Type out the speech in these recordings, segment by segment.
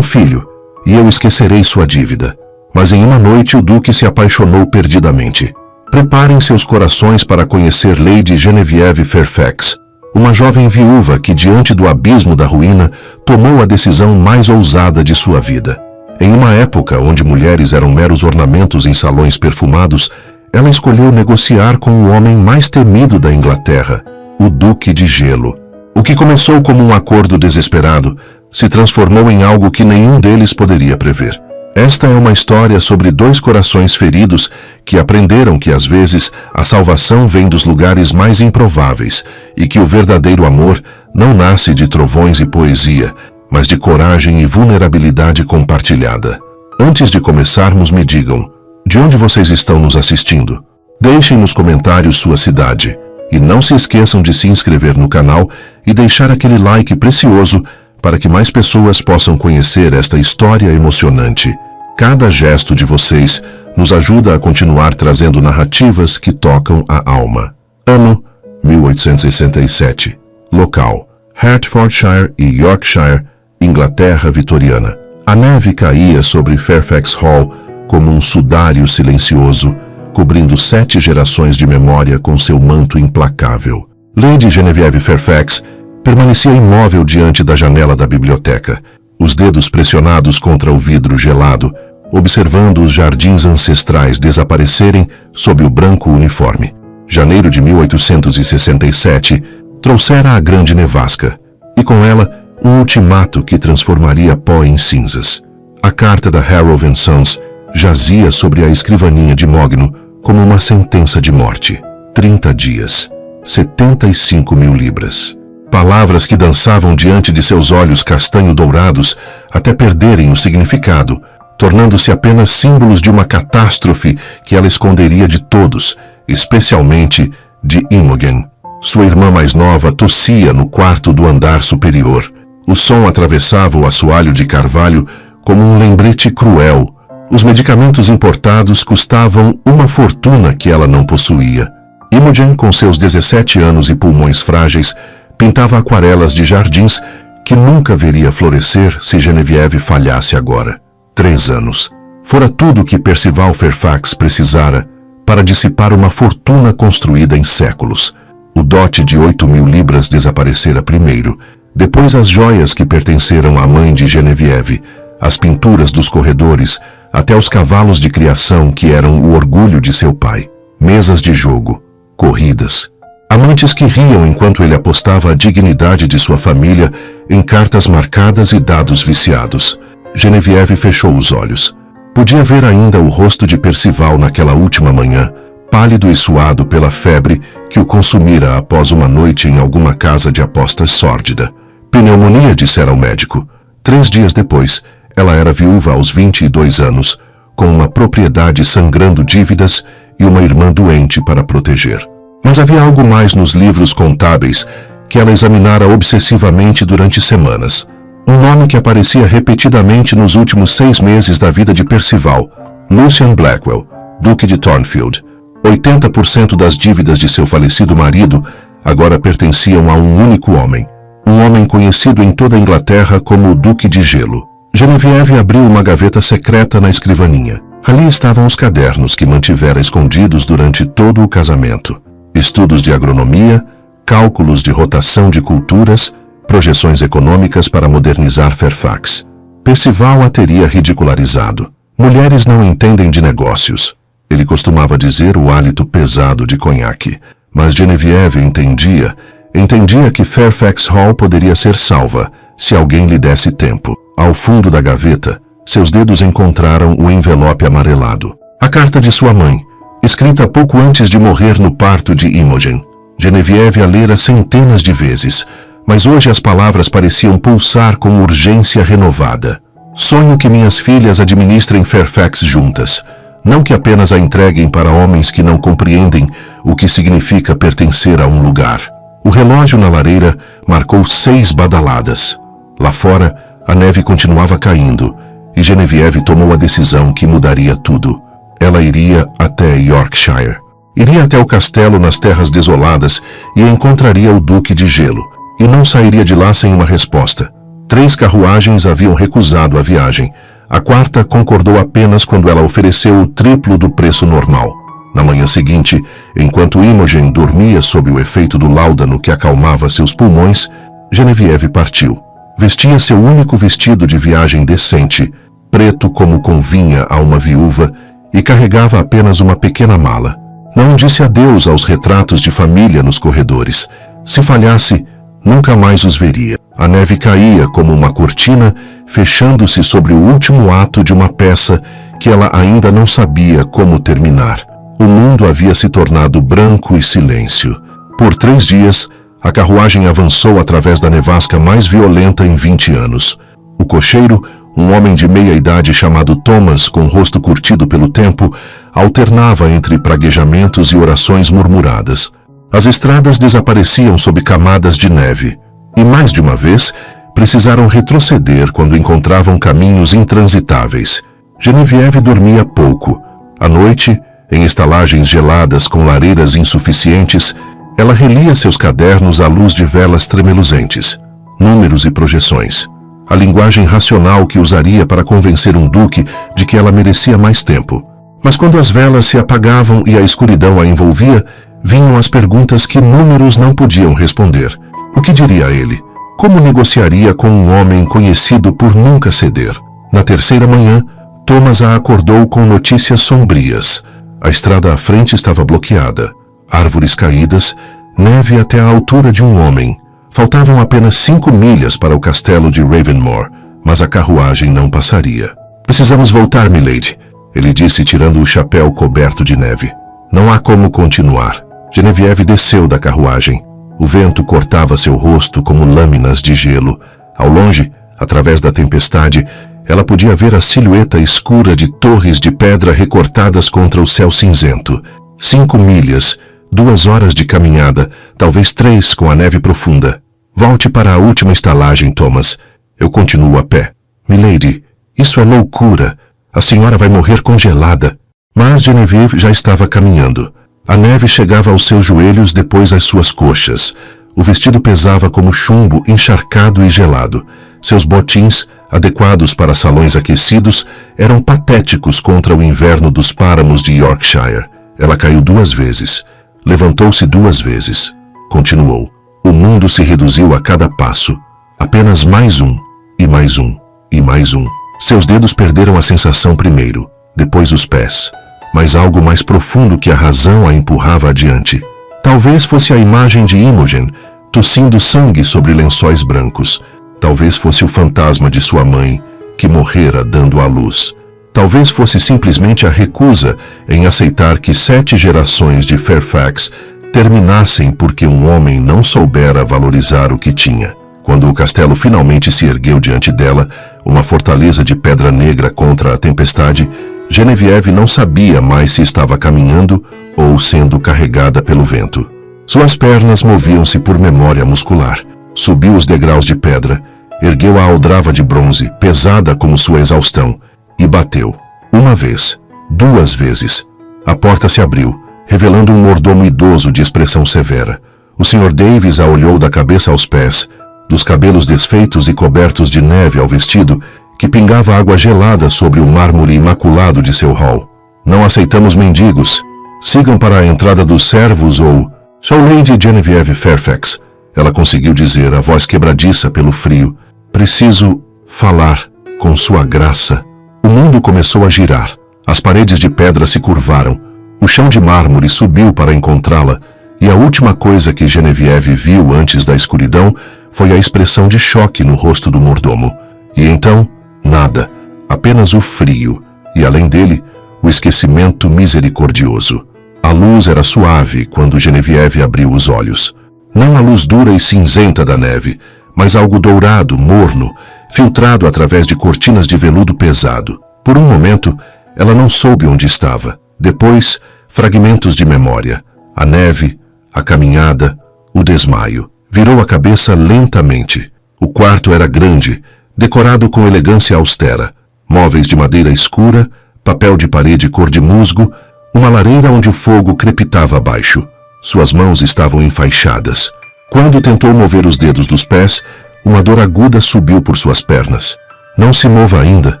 um filho, e eu esquecerei sua dívida. Mas em uma noite o duque se apaixonou perdidamente. Preparem seus corações para conhecer Lady Genevieve Fairfax, uma jovem viúva que, diante do abismo da ruína, tomou a decisão mais ousada de sua vida. Em uma época onde mulheres eram meros ornamentos em salões perfumados, ela escolheu negociar com o homem mais temido da Inglaterra, o Duque de Gelo. O que começou como um acordo desesperado se transformou em algo que nenhum deles poderia prever. Esta é uma história sobre dois corações feridos que aprenderam que às vezes a salvação vem dos lugares mais improváveis e que o verdadeiro amor não nasce de trovões e poesia, mas de coragem e vulnerabilidade compartilhada. Antes de começarmos, me digam, de onde vocês estão nos assistindo? Deixem nos comentários sua cidade e não se esqueçam de se inscrever no canal e deixar aquele like precioso para que mais pessoas possam conhecer esta história emocionante. Cada gesto de vocês nos ajuda a continuar trazendo narrativas que tocam a alma. Ano 1867. Local: Hertfordshire e Yorkshire, Inglaterra vitoriana. A neve caía sobre Fairfax Hall como um sudário silencioso, cobrindo 7 gerações de memória com seu manto implacável. Lady Genevieve Fairfax permanecia imóvel diante da janela da biblioteca, os dedos pressionados contra o vidro gelado, observando os jardins ancestrais desaparecerem sob o branco uniforme. Janeiro de 1867 trouxera a grande nevasca, e com ela um ultimato que transformaria pó em cinzas. A carta da Harrow & Sons jazia sobre a escrivaninha de Mogno como uma sentença de morte. 30 dias, 75.000 libras. Palavras que dançavam diante de seus olhos castanho-dourados até perderem o significado, tornando-se apenas símbolos de uma catástrofe que ela esconderia de todos, especialmente de Imogen. Sua irmã mais nova tossia no quarto do andar superior. O som atravessava o assoalho de carvalho como um lembrete cruel. Os medicamentos importados custavam uma fortuna que ela não possuía. Imogen, com seus 17 anos e pulmões frágeis, pintava aquarelas de jardins que nunca veria florescer se Genevieve falhasse agora. 3 anos. Fora tudo o que Percival Fairfax precisara para dissipar uma fortuna construída em séculos. O dote de 8.000 libras desaparecera primeiro, depois as joias que pertenceram à mãe de Genevieve, as pinturas dos corredores, até os cavalos de criação que eram o orgulho de seu pai. Mesas de jogo, corridas. Amantes que riam enquanto ele apostava a dignidade de sua família em cartas marcadas e dados viciados. Genevieve fechou os olhos. Podia ver ainda o rosto de Percival naquela última manhã, pálido e suado pela febre que o consumira após uma noite em alguma casa de apostas sórdida. Pneumonia, dissera o médico. 3 dias depois, ela era viúva aos 22 anos, com uma propriedade sangrando dívidas e uma irmã doente para proteger. Mas havia algo mais nos livros contábeis que ela examinara obsessivamente durante semanas. Um nome que aparecia repetidamente nos últimos 6 meses da vida de Percival: Lucian Blackwell, Duque de Thornfield. 80% das dívidas de seu falecido marido agora pertenciam a um único homem. Um homem conhecido em toda a Inglaterra como o Duque de Gelo. Genevieve abriu uma gaveta secreta na escrivaninha. Ali estavam os cadernos que mantivera escondidos durante todo o casamento. Estudos de agronomia, cálculos de rotação de culturas, projeções econômicas para modernizar Fairfax. Percival a teria ridicularizado. Mulheres não entendem de negócios. Ele costumava dizer o hálito pesado de conhaque. Mas Genevieve entendia que Fairfax Hall poderia ser salva se alguém lhe desse tempo. Ao fundo da gaveta, seus dedos encontraram o envelope amarelado. A carta de sua mãe, escrita pouco antes de morrer no parto de Imogen. Genevieve a lera centenas de vezes, mas hoje as palavras pareciam pulsar com urgência renovada. Sonho que minhas filhas administrem Fairfax juntas, não que apenas a entreguem para homens que não compreendem o que significa pertencer a um lugar. O relógio na lareira marcou 6 badaladas. Lá fora, a neve continuava caindo, e Genevieve tomou a decisão que mudaria tudo. Ela iria até Yorkshire. Iria até o castelo nas terras desoladas e encontraria o Duque de Gelo, e não sairia de lá sem uma resposta. 3 carruagens haviam recusado a viagem. A quarta concordou apenas quando ela ofereceu o triplo do preço normal. Na manhã seguinte, enquanto Imogen dormia sob o efeito do láudano que acalmava seus pulmões, Genevieve partiu. Vestia seu único vestido de viagem decente, preto como convinha a uma viúva, e carregava apenas uma pequena mala. Não disse adeus aos retratos de família nos corredores. Se falhasse, nunca mais os veria. A neve caía como uma cortina, fechando-se sobre o último ato de uma peça que ela ainda não sabia como terminar. O mundo havia se tornado branco e silêncio. Por 3 dias, a carruagem avançou através da nevasca mais violenta em 20 anos. O cocheiro, um homem de meia-idade chamado Thomas, com o rosto curtido pelo tempo, alternava entre praguejamentos e orações murmuradas. As estradas desapareciam sob camadas de neve, e mais de uma vez precisaram retroceder quando encontravam caminhos intransitáveis. Genevieve dormia pouco. À noite, em estalagens geladas com lareiras insuficientes, ela relia seus cadernos à luz de velas tremeluzentes, números e projeções. A linguagem racional que usaria para convencer um duque de que ela merecia mais tempo. Mas quando as velas se apagavam e a escuridão a envolvia, vinham as perguntas que números não podiam responder. O que diria ele? Como negociaria com um homem conhecido por nunca ceder? Na terceira manhã, Thomas a acordou com notícias sombrias. A estrada à frente estava bloqueada. Árvores caídas, neve até a altura de um homem. Faltavam apenas 5 milhas para o castelo de Ravenmoor, mas a carruagem não passaria. Precisamos voltar, milady, ele disse tirando o chapéu coberto de neve. Não há como continuar. Genevieve desceu da carruagem. O vento cortava seu rosto como lâminas de gelo. Ao longe, através da tempestade, ela podia ver a silhueta escura de torres de pedra recortadas contra o céu cinzento. 5 milhas, 2 horas de caminhada, talvez 3 com a neve profunda. Volte para a última estalagem, Thomas. Eu continuo a pé. Milady, isso é loucura. A senhora vai morrer congelada. Mas Genevieve já estava caminhando. A neve chegava aos seus joelhos, depois às suas coxas. O vestido pesava como chumbo encharcado e gelado. Seus botins, adequados para salões aquecidos, eram patéticos contra o inverno dos páramos de Yorkshire. Ela caiu 2 vezes. Levantou-se 2 vezes. Continuou. O mundo se reduziu a cada passo. Apenas mais um, e mais um, e mais um. Seus dedos perderam a sensação primeiro, depois os pés. Mas algo mais profundo que a razão a empurrava adiante. Talvez fosse a imagem de Imogen, tossindo sangue sobre lençóis brancos. Talvez fosse o fantasma de sua mãe, que morrera dando à luz. Talvez fosse simplesmente a recusa em aceitar que 7 gerações de Fairfax terminassem porque um homem não soubera valorizar o que tinha. Quando o castelo finalmente se ergueu diante dela, uma fortaleza de pedra negra contra a tempestade, Genevieve não sabia mais se estava caminhando ou sendo carregada pelo vento. Suas pernas moviam-se por memória muscular. Subiu os degraus de pedra, ergueu a aldrava de bronze, pesada como sua exaustão, e bateu. 1 vez, 2 vezes. A porta se abriu, revelando um mordomo idoso de expressão severa. O Sr. Davis a olhou da cabeça aos pés, dos cabelos desfeitos e cobertos de neve ao vestido, que pingava água gelada sobre o mármore imaculado de seu hall. Não aceitamos mendigos. Sigam para a entrada dos servos ou... Sou Lady Genevieve Fairfax, ela conseguiu dizer, a voz quebradiça pelo frio. Preciso falar com sua graça. O mundo começou a girar. As paredes de pedra se curvaram. O chão de mármore subiu para encontrá-la, e a última coisa que Genevieve viu antes da escuridão foi a expressão de choque no rosto do mordomo. E então, nada, apenas o frio, e além dele, o esquecimento misericordioso. A luz era suave quando Genevieve abriu os olhos. Não a luz dura e cinzenta da neve, mas algo dourado, morno, filtrado através de cortinas de veludo pesado. Por um momento, ela não soube onde estava. Depois, fragmentos de memória. A neve, a caminhada, o desmaio. Virou a cabeça lentamente. O quarto era grande, decorado com elegância austera. Móveis de madeira escura, papel de parede cor de musgo, uma lareira onde o fogo crepitava abaixo. Suas mãos estavam enfaixadas. Quando tentou mover os dedos dos pés, Uma dor aguda subiu por suas pernas. Não se mova ainda.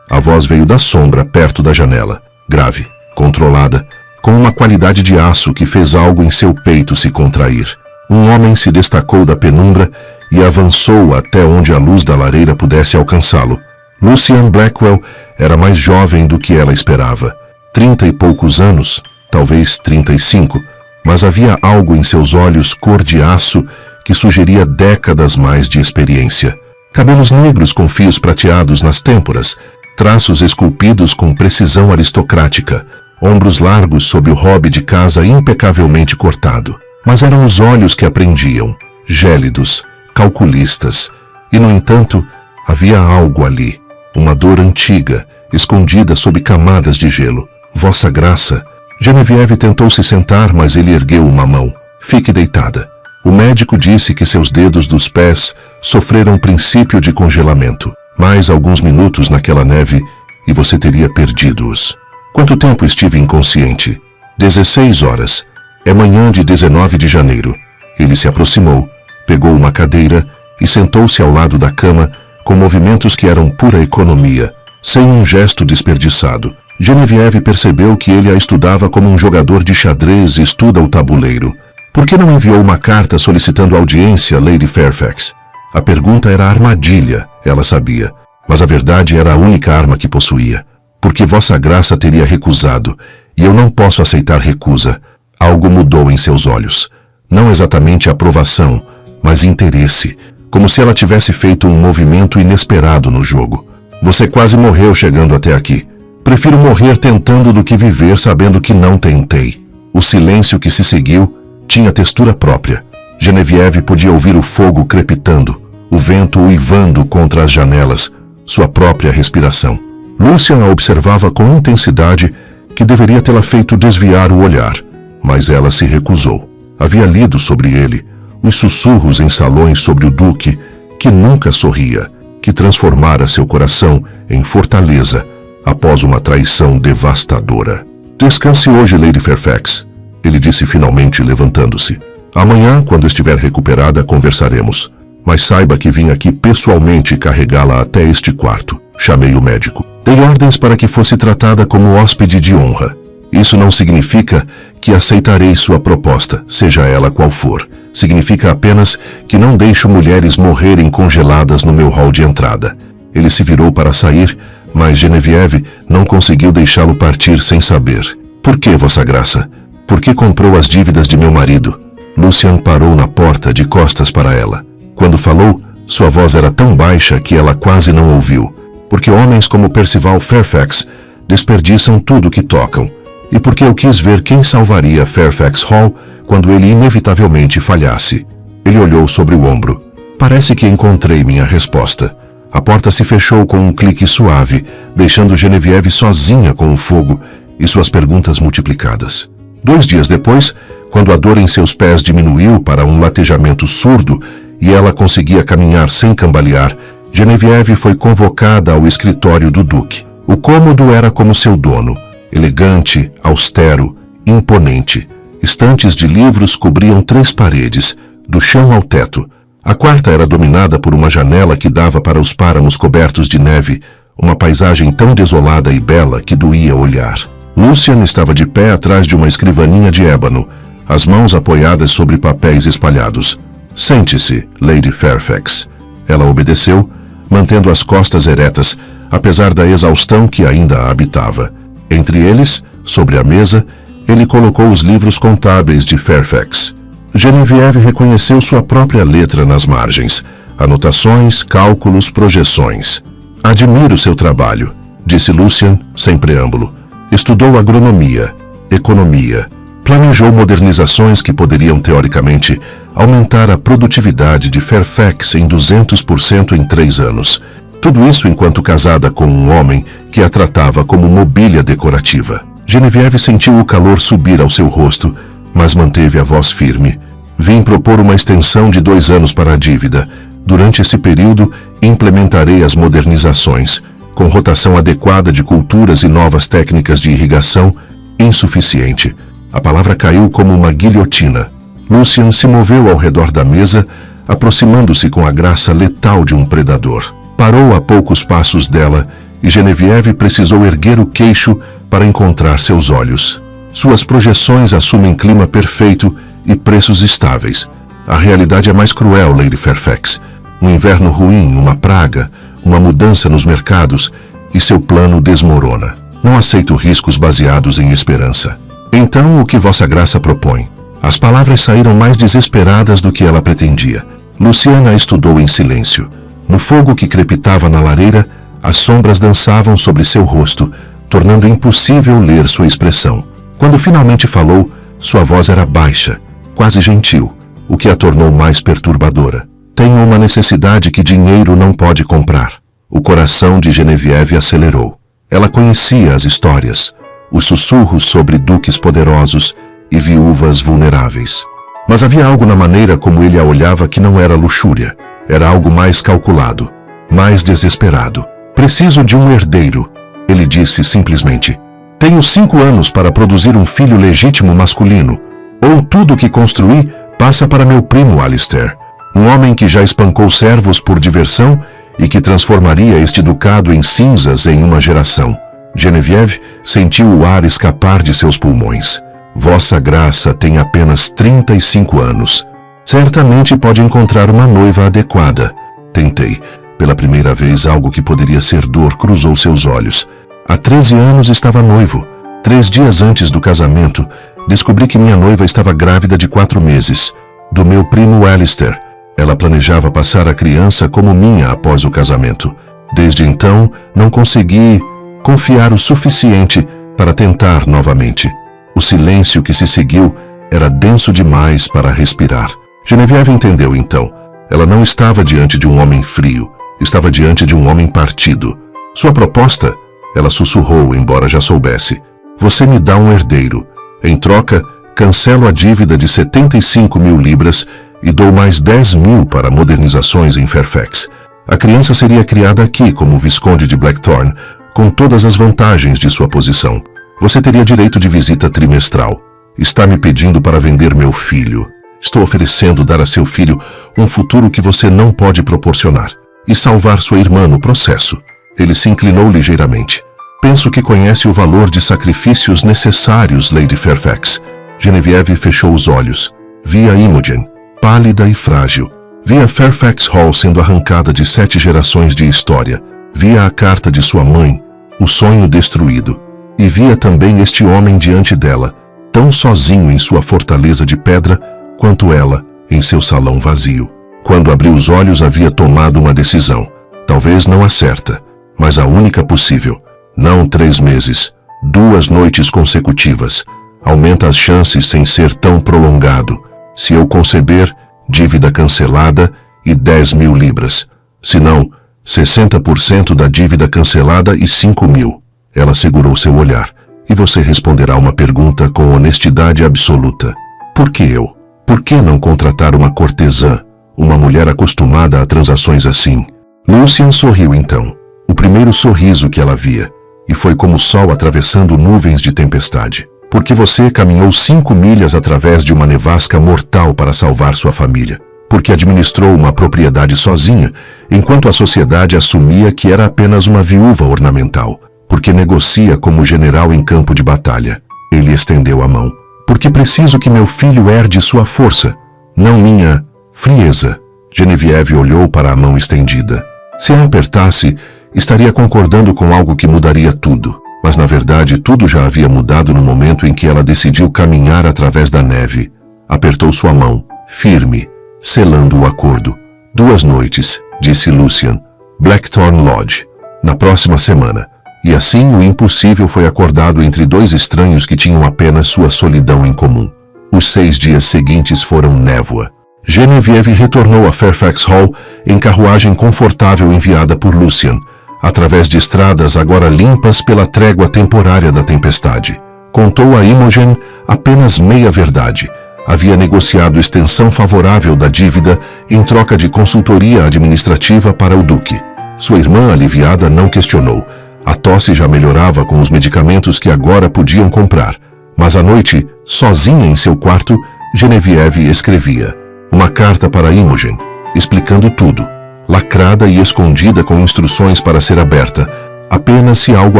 A voz veio da sombra, perto da janela, grave, controlada, com uma qualidade de aço que fez algo em seu peito se contrair. Um homem se destacou da penumbra e avançou até onde a luz da lareira pudesse alcançá-lo. Lucian Blackwell era mais jovem do que ela esperava. 30 e poucos anos, talvez 35, mas havia algo em seus olhos cor de aço que sugeria décadas mais de experiência. Cabelos negros com fios prateados nas têmporas, traços esculpidos com precisão aristocrática, ombros largos sob o robe de casa impecavelmente cortado. Mas eram os olhos que aprendiam, gélidos, calculistas, e, no entanto, havia algo ali, uma dor antiga, escondida sob camadas de gelo. Vossa Graça. Genevieve tentou se sentar, mas ele ergueu uma mão. Fique deitada. O médico disse que seus dedos dos pés sofreram princípio de congelamento. Mais alguns minutos naquela neve e você teria perdido-os. Quanto tempo estive inconsciente? 16 horas. É manhã de 19 de janeiro. Ele se aproximou, pegou uma cadeira e sentou-se ao lado da cama com movimentos que eram pura economia, sem um gesto desperdiçado. Genevieve percebeu que ele a estudava como um jogador de xadrez estuda o tabuleiro. Por que não enviou uma carta solicitando audiência, Lady Fairfax? A pergunta era armadilha, ela sabia, mas a verdade era a única arma que possuía. Porque Vossa Graça teria recusado, e eu não posso aceitar recusa. Algo mudou em seus olhos. Não exatamente aprovação, mas interesse, como se ela tivesse feito um movimento inesperado no jogo. Você quase morreu chegando até aqui. Prefiro morrer tentando do que viver sabendo que não tentei. O silêncio que se seguiu tinha textura própria. Genevieve podia ouvir o fogo crepitando, o vento uivando contra as janelas, sua própria respiração. Lucian a observava com intensidade que deveria tê-la feito desviar o olhar, mas ela se recusou. Havia lido sobre ele, os sussurros em salões sobre o duque, que nunca sorria, que transformara seu coração em fortaleza após uma traição devastadora. Descanse hoje, Lady Fairfax, ele disse finalmente levantando-se. Amanhã, quando estiver recuperada, conversaremos. Mas saiba que vim aqui pessoalmente carregá-la até este quarto. Chamei o médico. Dei ordens para que fosse tratada como hóspede de honra. Isso não significa que aceitarei sua proposta, seja ela qual for. Significa apenas que não deixo mulheres morrerem congeladas no meu hall de entrada. Ele se virou para sair, mas Genevieve não conseguiu deixá-lo partir sem saber. Por que, Vossa Graça? Por que comprou as dívidas de meu marido? Lucian parou na porta de costas para ela. Quando falou, sua voz era tão baixa que ela quase não ouviu. Porque homens como Percival Fairfax desperdiçam tudo que tocam. E porque eu quis ver quem salvaria Fairfax Hall quando ele inevitavelmente falhasse. Ele olhou sobre o ombro. Parece que encontrei minha resposta. A porta se fechou com um clique suave, deixando Genevieve sozinha com o fogo e suas perguntas multiplicadas. 2 dias depois, quando a dor em seus pés diminuiu para um latejamento surdo e ela conseguia caminhar sem cambalear, Genevieve foi convocada ao escritório do duque. O cômodo era como seu dono, elegante, austero, imponente. Estantes de livros cobriam 3 paredes, do chão ao teto. A quarta era dominada por uma janela que dava para os páramos cobertos de neve, uma paisagem tão desolada e bela que doía olhar. Lucian estava de pé atrás de uma escrivaninha de ébano, as mãos apoiadas sobre papéis espalhados. Sente-se, Lady Fairfax. Ela obedeceu, mantendo as costas eretas, apesar da exaustão que ainda a habitava. Entre eles, sobre a mesa, ele colocou os livros contábeis de Fairfax. Genevieve reconheceu sua própria letra nas margens, anotações, cálculos, projeções. Admiro seu trabalho, disse Lucian, sem preâmbulo. Estudou agronomia, economia, planejou modernizações que poderiam, teoricamente, aumentar a produtividade de Fairfax em 200% em 3 anos. Tudo isso enquanto casada com um homem que a tratava como mobília decorativa. Genevieve sentiu o calor subir ao seu rosto, mas manteve a voz firme. Vim propor uma extensão de 2 anos para a dívida. Durante esse período, implementarei as modernizações, com rotação adequada de culturas e novas técnicas de irrigação, insuficiente. A palavra caiu como uma guilhotina. Lucian se moveu ao redor da mesa, aproximando-se com a graça letal de um predador. Parou a poucos passos dela e Genevieve precisou erguer o queixo para encontrar seus olhos. Suas projeções assumem clima perfeito e preços estáveis. A realidade é mais cruel, Lady Fairfax. Um inverno ruim, uma praga, uma mudança nos mercados e seu plano desmorona. Não aceito riscos baseados em esperança. Então, o que Vossa Graça propõe? As palavras saíram mais desesperadas do que ela pretendia. Luciana a estudou em silêncio. No fogo que crepitava na lareira, as sombras dançavam sobre seu rosto, tornando impossível ler sua expressão. Quando finalmente falou, sua voz era baixa, quase gentil, o que a tornou mais perturbadora. Tenho uma necessidade que dinheiro não pode comprar. O coração de Genevieve acelerou. Ela conhecia as histórias, os sussurros sobre duques poderosos e viúvas vulneráveis. Mas havia algo na maneira como ele a olhava que não era luxúria. Era algo mais calculado, mais desesperado. Preciso de um herdeiro, ele disse simplesmente. Tenho 5 anos para produzir um filho legítimo masculino, ou tudo o que construí passa para meu primo Alistair, um homem que já espancou servos por diversão e que transformaria este ducado em cinzas em uma geração. Genevieve sentiu o ar escapar de seus pulmões. Vossa Graça tem apenas 35 anos. Certamente pode encontrar uma noiva adequada. Tentei. Pela primeira vez, algo que poderia ser dor cruzou seus olhos. Há 13 anos estava noivo. 3 dias antes do casamento, descobri que minha noiva estava grávida de 4 meses. Do meu primo Alistair. Ela planejava passar a criança como minha após o casamento. Desde então, não consegui confiar o suficiente para tentar novamente. O silêncio que se seguiu era denso demais para respirar. Genevieve entendeu então. Ela não estava diante de um homem frio. Estava diante de um homem partido. Sua proposta, ela sussurrou, embora já soubesse. Você me dá um herdeiro. Em troca, cancelo a dívida de 75 mil libras e dou mais 10 mil para modernizações em Fairfax. A criança seria criada aqui como Visconde de Blackthorn, com todas as vantagens de sua posição. Você teria direito de visita trimestral. Está me pedindo para vender meu filho. Estou oferecendo dar a seu filho um futuro que você não pode proporcionar e salvar sua irmã no processo. Ele se inclinou ligeiramente. Penso que conhece o valor de sacrifícios necessários, Lady Fairfax. Genevieve fechou os olhos. Via Imogen, pálida e frágil. Via Fairfax Hall sendo arrancada de 7 gerações de história. Via a carta de sua mãe, o sonho destruído. E via também este homem diante dela, tão sozinho em sua fortaleza de pedra, quanto ela em seu salão vazio. Quando abriu os olhos, havia tomado uma decisão. Talvez não a certa, mas a única possível. Não 3 meses, 2 noites consecutivas. Aumenta as chances sem ser tão prolongado. Se eu conceber, dívida cancelada e 10 mil libras. Se não, 60% da dívida cancelada e 5 mil. Ela segurou seu olhar. E você responderá uma pergunta com honestidade absoluta. Por que eu? Por que não contratar uma cortesã? Uma mulher acostumada a transações assim? Lucian sorriu então. O primeiro sorriso que ela via. E foi como o sol atravessando nuvens de tempestade. Porque você caminhou 5 milhas através de uma nevasca mortal para salvar sua família. Porque administrou uma propriedade sozinha, enquanto a sociedade assumia que era apenas uma viúva ornamental. Porque negocia como general em campo de batalha. Ele estendeu a mão. Porque preciso que meu filho herde sua força, não minha frieza. Genevieve olhou para a mão estendida. Se a apertasse, estaria concordando com algo que mudaria tudo. Mas na verdade tudo já havia mudado no momento em que ela decidiu caminhar através da neve. Apertou sua mão, firme, selando o acordo. 2 noites, disse Lucian. Blackthorn Lodge. Na próxima semana. E assim o impossível foi acordado entre 2 estranhos que tinham apenas sua solidão em comum. Os 6 dias seguintes foram névoa. Genevieve retornou a Fairfax Hall em carruagem confortável enviada por Lucian, através de estradas agora limpas pela trégua temporária da tempestade. Contou a Imogen apenas meia verdade. Havia negociado extensão favorável da dívida em troca de consultoria administrativa para o duque. Sua irmã, aliviada, não questionou. A tosse já melhorava com os medicamentos que agora podiam comprar. Mas à noite, sozinha em seu quarto, Genevieve escrevia uma carta para Imogen. explicando tudo, lacrada e escondida com instruções para ser aberta, apenas se algo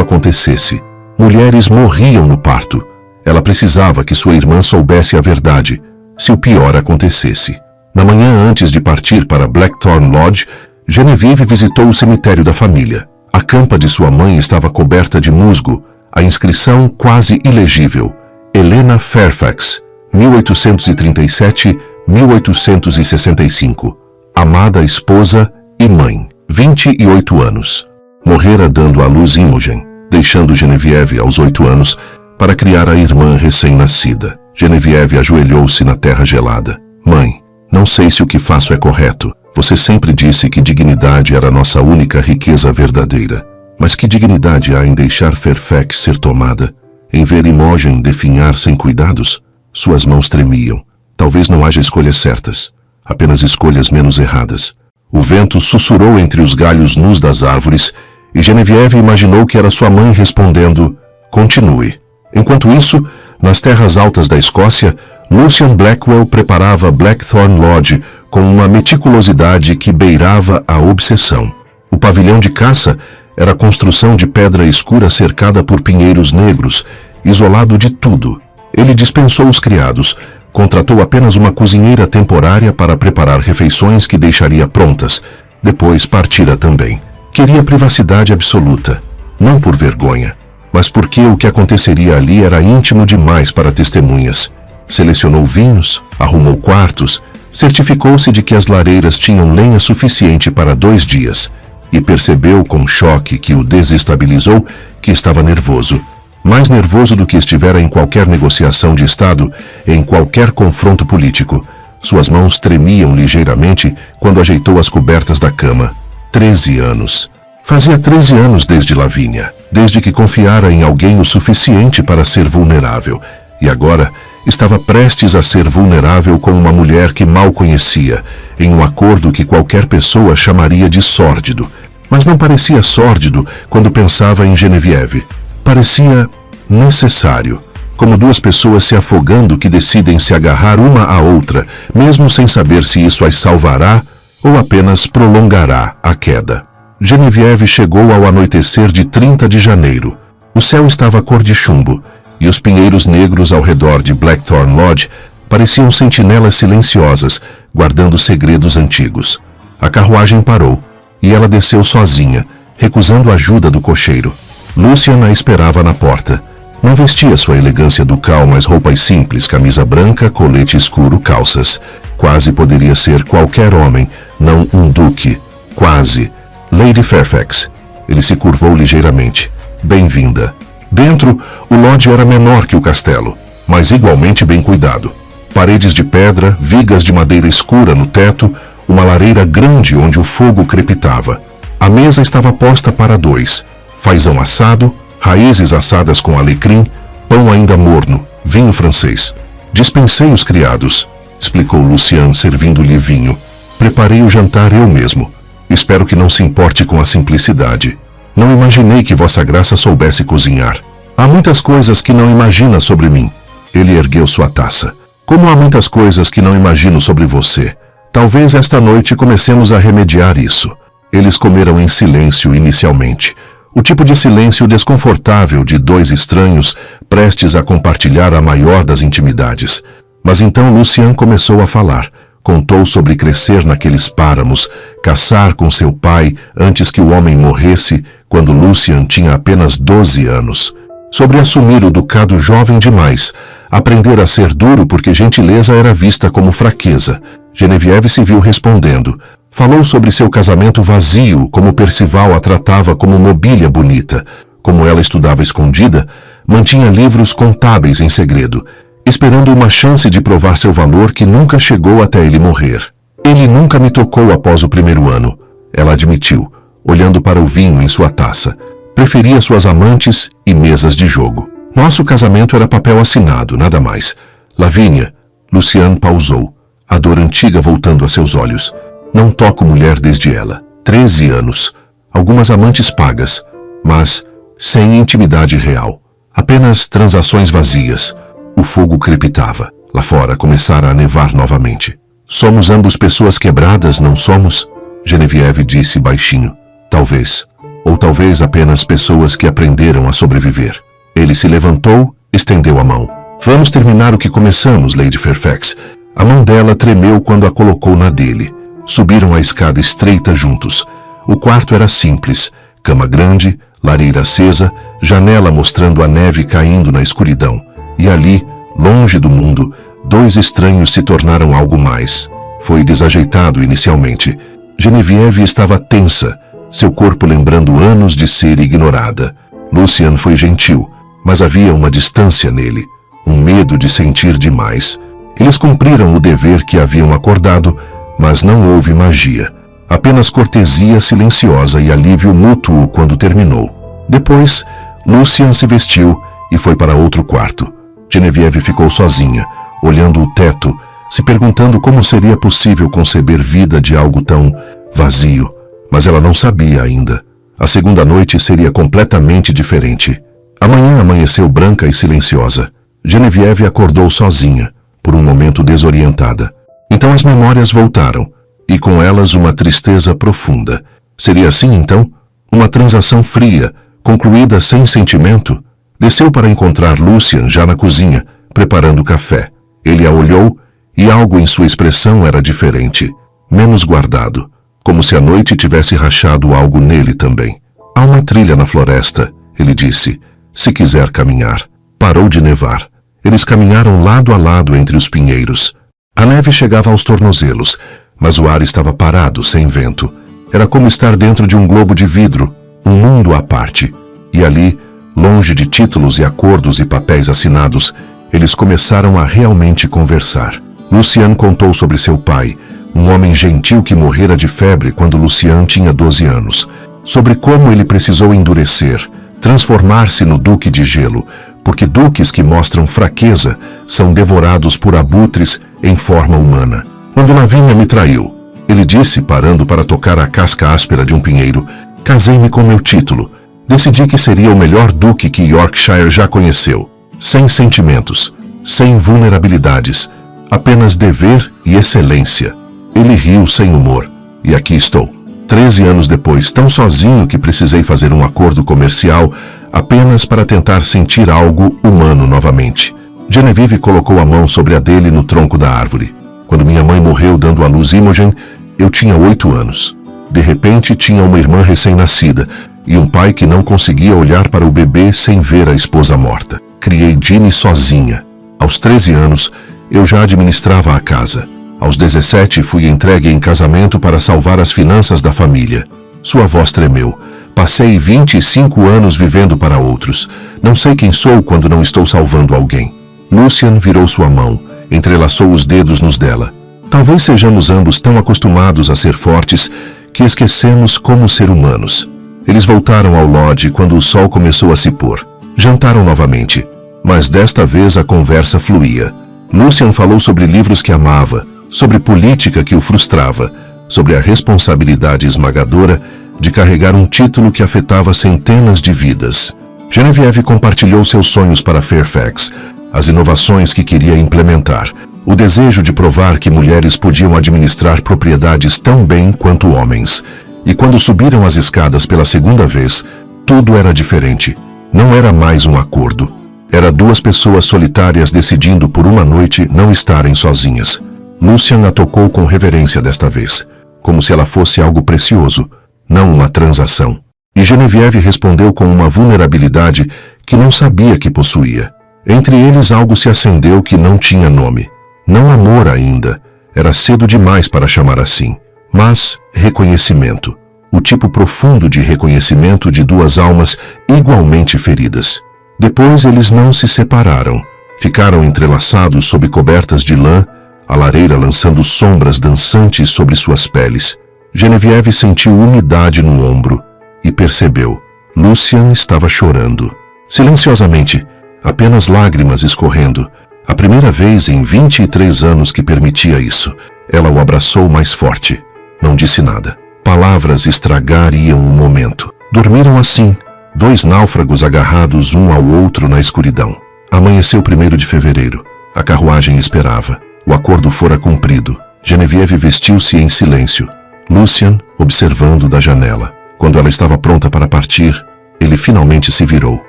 acontecesse. Mulheres morriam no parto. Ela precisava que sua irmã soubesse a verdade, se o pior acontecesse. Na manhã antes de partir para Blackthorn Lodge, Genevieve visitou o cemitério da família. A campa de sua mãe estava coberta de musgo, a inscrição quase ilegível: Helena Fairfax, 1837-1865. Amada esposa e mãe, 28 anos. Morrera dando à luz Imogen, deixando Genevieve aos 8 anos para criar a irmã recém-nascida. Genevieve ajoelhou-se na terra gelada. Mãe, não sei se o que faço é correto. Você sempre disse que dignidade era nossa única riqueza verdadeira. Mas que dignidade há em deixar Fairfax ser tomada? Em ver Imogen definhar sem cuidados? Suas mãos tremiam. Talvez não haja escolhas certas, apenas escolhas menos erradas. O vento sussurrou entre os galhos nus das árvores e Genevieve imaginou que era sua mãe respondendo: continue. Enquanto isso, nas terras altas da Escócia, Lucian Blackwell preparava Blackthorn Lodge com uma meticulosidade que beirava a obsessão. O pavilhão de caça era construção de pedra escura cercada por pinheiros negros, isolado de tudo. Ele dispensou os criados, contratou apenas uma cozinheira temporária para preparar refeições que deixaria prontas. Depois partira também. Queria privacidade absoluta, não por vergonha, mas porque o que aconteceria ali era íntimo demais para testemunhas. Selecionou vinhos, arrumou quartos, certificou-se de que as lareiras tinham lenha suficiente para 2 dias e percebeu com choque que o desestabilizou que estava nervoso. Mais nervoso do que estivera em qualquer negociação de Estado, em qualquer confronto político. Suas mãos tremiam ligeiramente quando ajeitou as cobertas da cama. 13 anos. Fazia 13 anos desde Lavínia, desde que confiara em alguém o suficiente para ser vulnerável. E agora estava prestes a ser vulnerável com uma mulher que mal conhecia, em um acordo que qualquer pessoa chamaria de sórdido. Mas não parecia sórdido quando pensava em Genevieve. Parecia necessário, como 2 pessoas se afogando que decidem se agarrar uma à outra, mesmo sem saber se isso as salvará ou apenas prolongará a queda. Genevieve chegou ao anoitecer de 30 de janeiro. O céu estava cor de chumbo, e os pinheiros negros ao redor de Blackthorn Lodge pareciam sentinelas silenciosas, guardando segredos antigos. A carruagem parou, e ela desceu sozinha, recusando a ajuda do cocheiro. Lucian a esperava na porta. Não vestia sua elegância ducal, mas roupas simples, camisa branca, colete escuro, calças. Quase poderia ser qualquer homem, não um duque. Quase. Lady Fairfax. Ele se curvou ligeiramente. Bem-vinda. Dentro, o lodge era menor que o castelo, mas igualmente bem cuidado. Paredes de pedra, vigas de madeira escura no teto, uma lareira grande onde o fogo crepitava. A mesa estava posta para 2. Fazão assado, raízes assadas com alecrim, pão ainda morno, vinho francês. Dispensei os criados, explicou Lucian, servindo-lhe vinho. Preparei o jantar eu mesmo. Espero que não se importe com a simplicidade. Não imaginei que Vossa Graça soubesse cozinhar. Há muitas coisas que não imagina sobre mim. Ele ergueu sua taça. Como há muitas coisas que não imagino sobre você. Talvez esta noite comecemos a remediar isso. Eles comeram em silêncio inicialmente. O tipo de silêncio desconfortável de 2 estranhos prestes a compartilhar a maior das intimidades. Mas então Lucian começou a falar. Contou sobre crescer naqueles páramos, caçar com seu pai antes que o homem morresse, quando Lucian tinha apenas 12 anos. Sobre assumir o ducado jovem demais, aprender a ser duro porque gentileza era vista como fraqueza. Genevieve se viu respondendo. Falou sobre seu casamento vazio, como Percival a tratava como mobília bonita. Como ela estudava escondida, mantinha livros contábeis em segredo, esperando uma chance de provar seu valor que nunca chegou até ele morrer. Ele nunca me tocou após o 1º ano, ela admitiu, olhando para o vinho em sua taça. Preferia suas amantes e mesas de jogo. Nosso casamento era papel assinado, nada mais. Lavínia, Lucian pausou, a dor antiga voltando a seus olhos. Não toco mulher desde ela. 13 anos. Algumas amantes pagas, mas sem intimidade real. Apenas transações vazias. O fogo crepitava. Lá fora começara a nevar novamente. Somos ambos pessoas quebradas, não somos? Genevieve disse baixinho. Talvez. Ou talvez apenas pessoas que aprenderam a sobreviver. Ele se levantou, estendeu a mão. Vamos terminar o que começamos, Lady Fairfax. A mão dela tremeu quando a colocou na dele. Subiram a escada estreita juntos. O quarto era simples. Cama grande, lareira acesa, janela mostrando a neve caindo na escuridão. E ali, longe do mundo, dois estranhos se tornaram algo mais. Foi desajeitado inicialmente. Genevieve estava tensa, seu corpo lembrando anos de ser ignorada. Lucian foi gentil, mas havia uma distância nele, um medo de sentir demais. Eles cumpriram o dever que haviam acordado, mas não houve magia. Apenas cortesia silenciosa e alívio mútuo quando terminou. Depois, Lucian se vestiu e foi para outro quarto. Genevieve ficou sozinha, olhando o teto, se perguntando como seria possível conceber vida de algo tão vazio. Mas ela não sabia ainda. A segunda noite seria completamente diferente. A manhã amanheceu branca e silenciosa. Genevieve acordou sozinha, por um momento desorientada. Então as memórias voltaram, e com elas uma tristeza profunda. Seria assim, então? Uma transação fria, concluída sem sentimento? Desceu para encontrar Lucian já na cozinha, preparando café. Ele a olhou, e algo em sua expressão era diferente, menos guardado, como se a noite tivesse rachado algo nele também. Há uma trilha na floresta, ele disse, se quiser caminhar. Parou de nevar. Eles caminharam lado a lado entre os pinheiros. A neve chegava aos tornozelos, mas o ar estava parado, sem vento. Era como estar dentro de um globo de vidro, um mundo à parte. E ali, longe de títulos e acordos e papéis assinados, eles começaram a realmente conversar. Lucian contou sobre seu pai, um homem gentil que morrera de febre quando Lucian tinha 12 anos. Sobre como ele precisou endurecer, transformar-se no Duque de Gelo, porque duques que mostram fraqueza são devorados por abutres em forma humana. Quando Lavínia me traiu, ele disse, parando para tocar a casca áspera de um pinheiro, casei-me com meu título. Decidi que seria o melhor duque que Yorkshire já conheceu. Sem sentimentos, sem vulnerabilidades, apenas dever e excelência. Ele riu sem humor. E aqui estou, 13 anos depois, tão sozinho que precisei fazer um acordo comercial apenas para tentar sentir algo humano novamente. Genevieve colocou a mão sobre a dele no tronco da árvore. Quando minha mãe morreu dando à luz Imogen, eu tinha 8 anos. De repente, tinha uma irmã recém-nascida e um pai que não conseguia olhar para o bebê sem ver a esposa morta. Criei Ginny sozinha. Aos 13 anos, eu já administrava a casa. Aos 17, fui entregue em casamento para salvar as finanças da família. Sua voz tremeu. Passei 25 anos vivendo para outros. Não sei quem sou quando não estou salvando alguém. Lucian virou sua mão, entrelaçou os dedos nos dela. Talvez sejamos ambos tão acostumados a ser fortes que esquecemos como ser humanos. Eles voltaram ao lodge quando o sol começou a se pôr. Jantaram novamente, mas desta vez a conversa fluía. Lucian falou sobre livros que amava, sobre política que o frustrava, sobre a responsabilidade esmagadora de carregar um título que afetava centenas de vidas. Genevieve compartilhou seus sonhos para Fairfax, as inovações que queria implementar, o desejo de provar que mulheres podiam administrar propriedades tão bem quanto homens. E quando subiram as escadas pela segunda vez, tudo era diferente. Não era mais um acordo. Era duas pessoas solitárias decidindo por uma noite não estarem sozinhas. Lucian a tocou com reverência desta vez, como se ela fosse algo precioso, não uma transação. E Genevieve respondeu com uma vulnerabilidade que não sabia que possuía. Entre eles algo se acendeu que não tinha nome. Não amor ainda, era cedo demais para chamar assim, mas reconhecimento. O tipo profundo de reconhecimento de duas almas igualmente feridas. Depois eles não se separaram. Ficaram entrelaçados sob cobertas de lã, a lareira lançando sombras dançantes sobre suas peles. Genevieve sentiu umidade no ombro e percebeu. Lucian estava chorando. Silenciosamente, apenas lágrimas escorrendo. A primeira vez em 23 anos que permitia isso. Ela o abraçou mais forte. Não disse nada. Palavras estragariam o momento. Dormiram assim, dois náufragos agarrados um ao outro na escuridão. Amanheceu 1º de fevereiro. A carruagem esperava. O acordo fora cumprido. Genevieve vestiu-se em silêncio, Lucian observando da janela. Quando ela estava pronta para partir, ele finalmente se virou.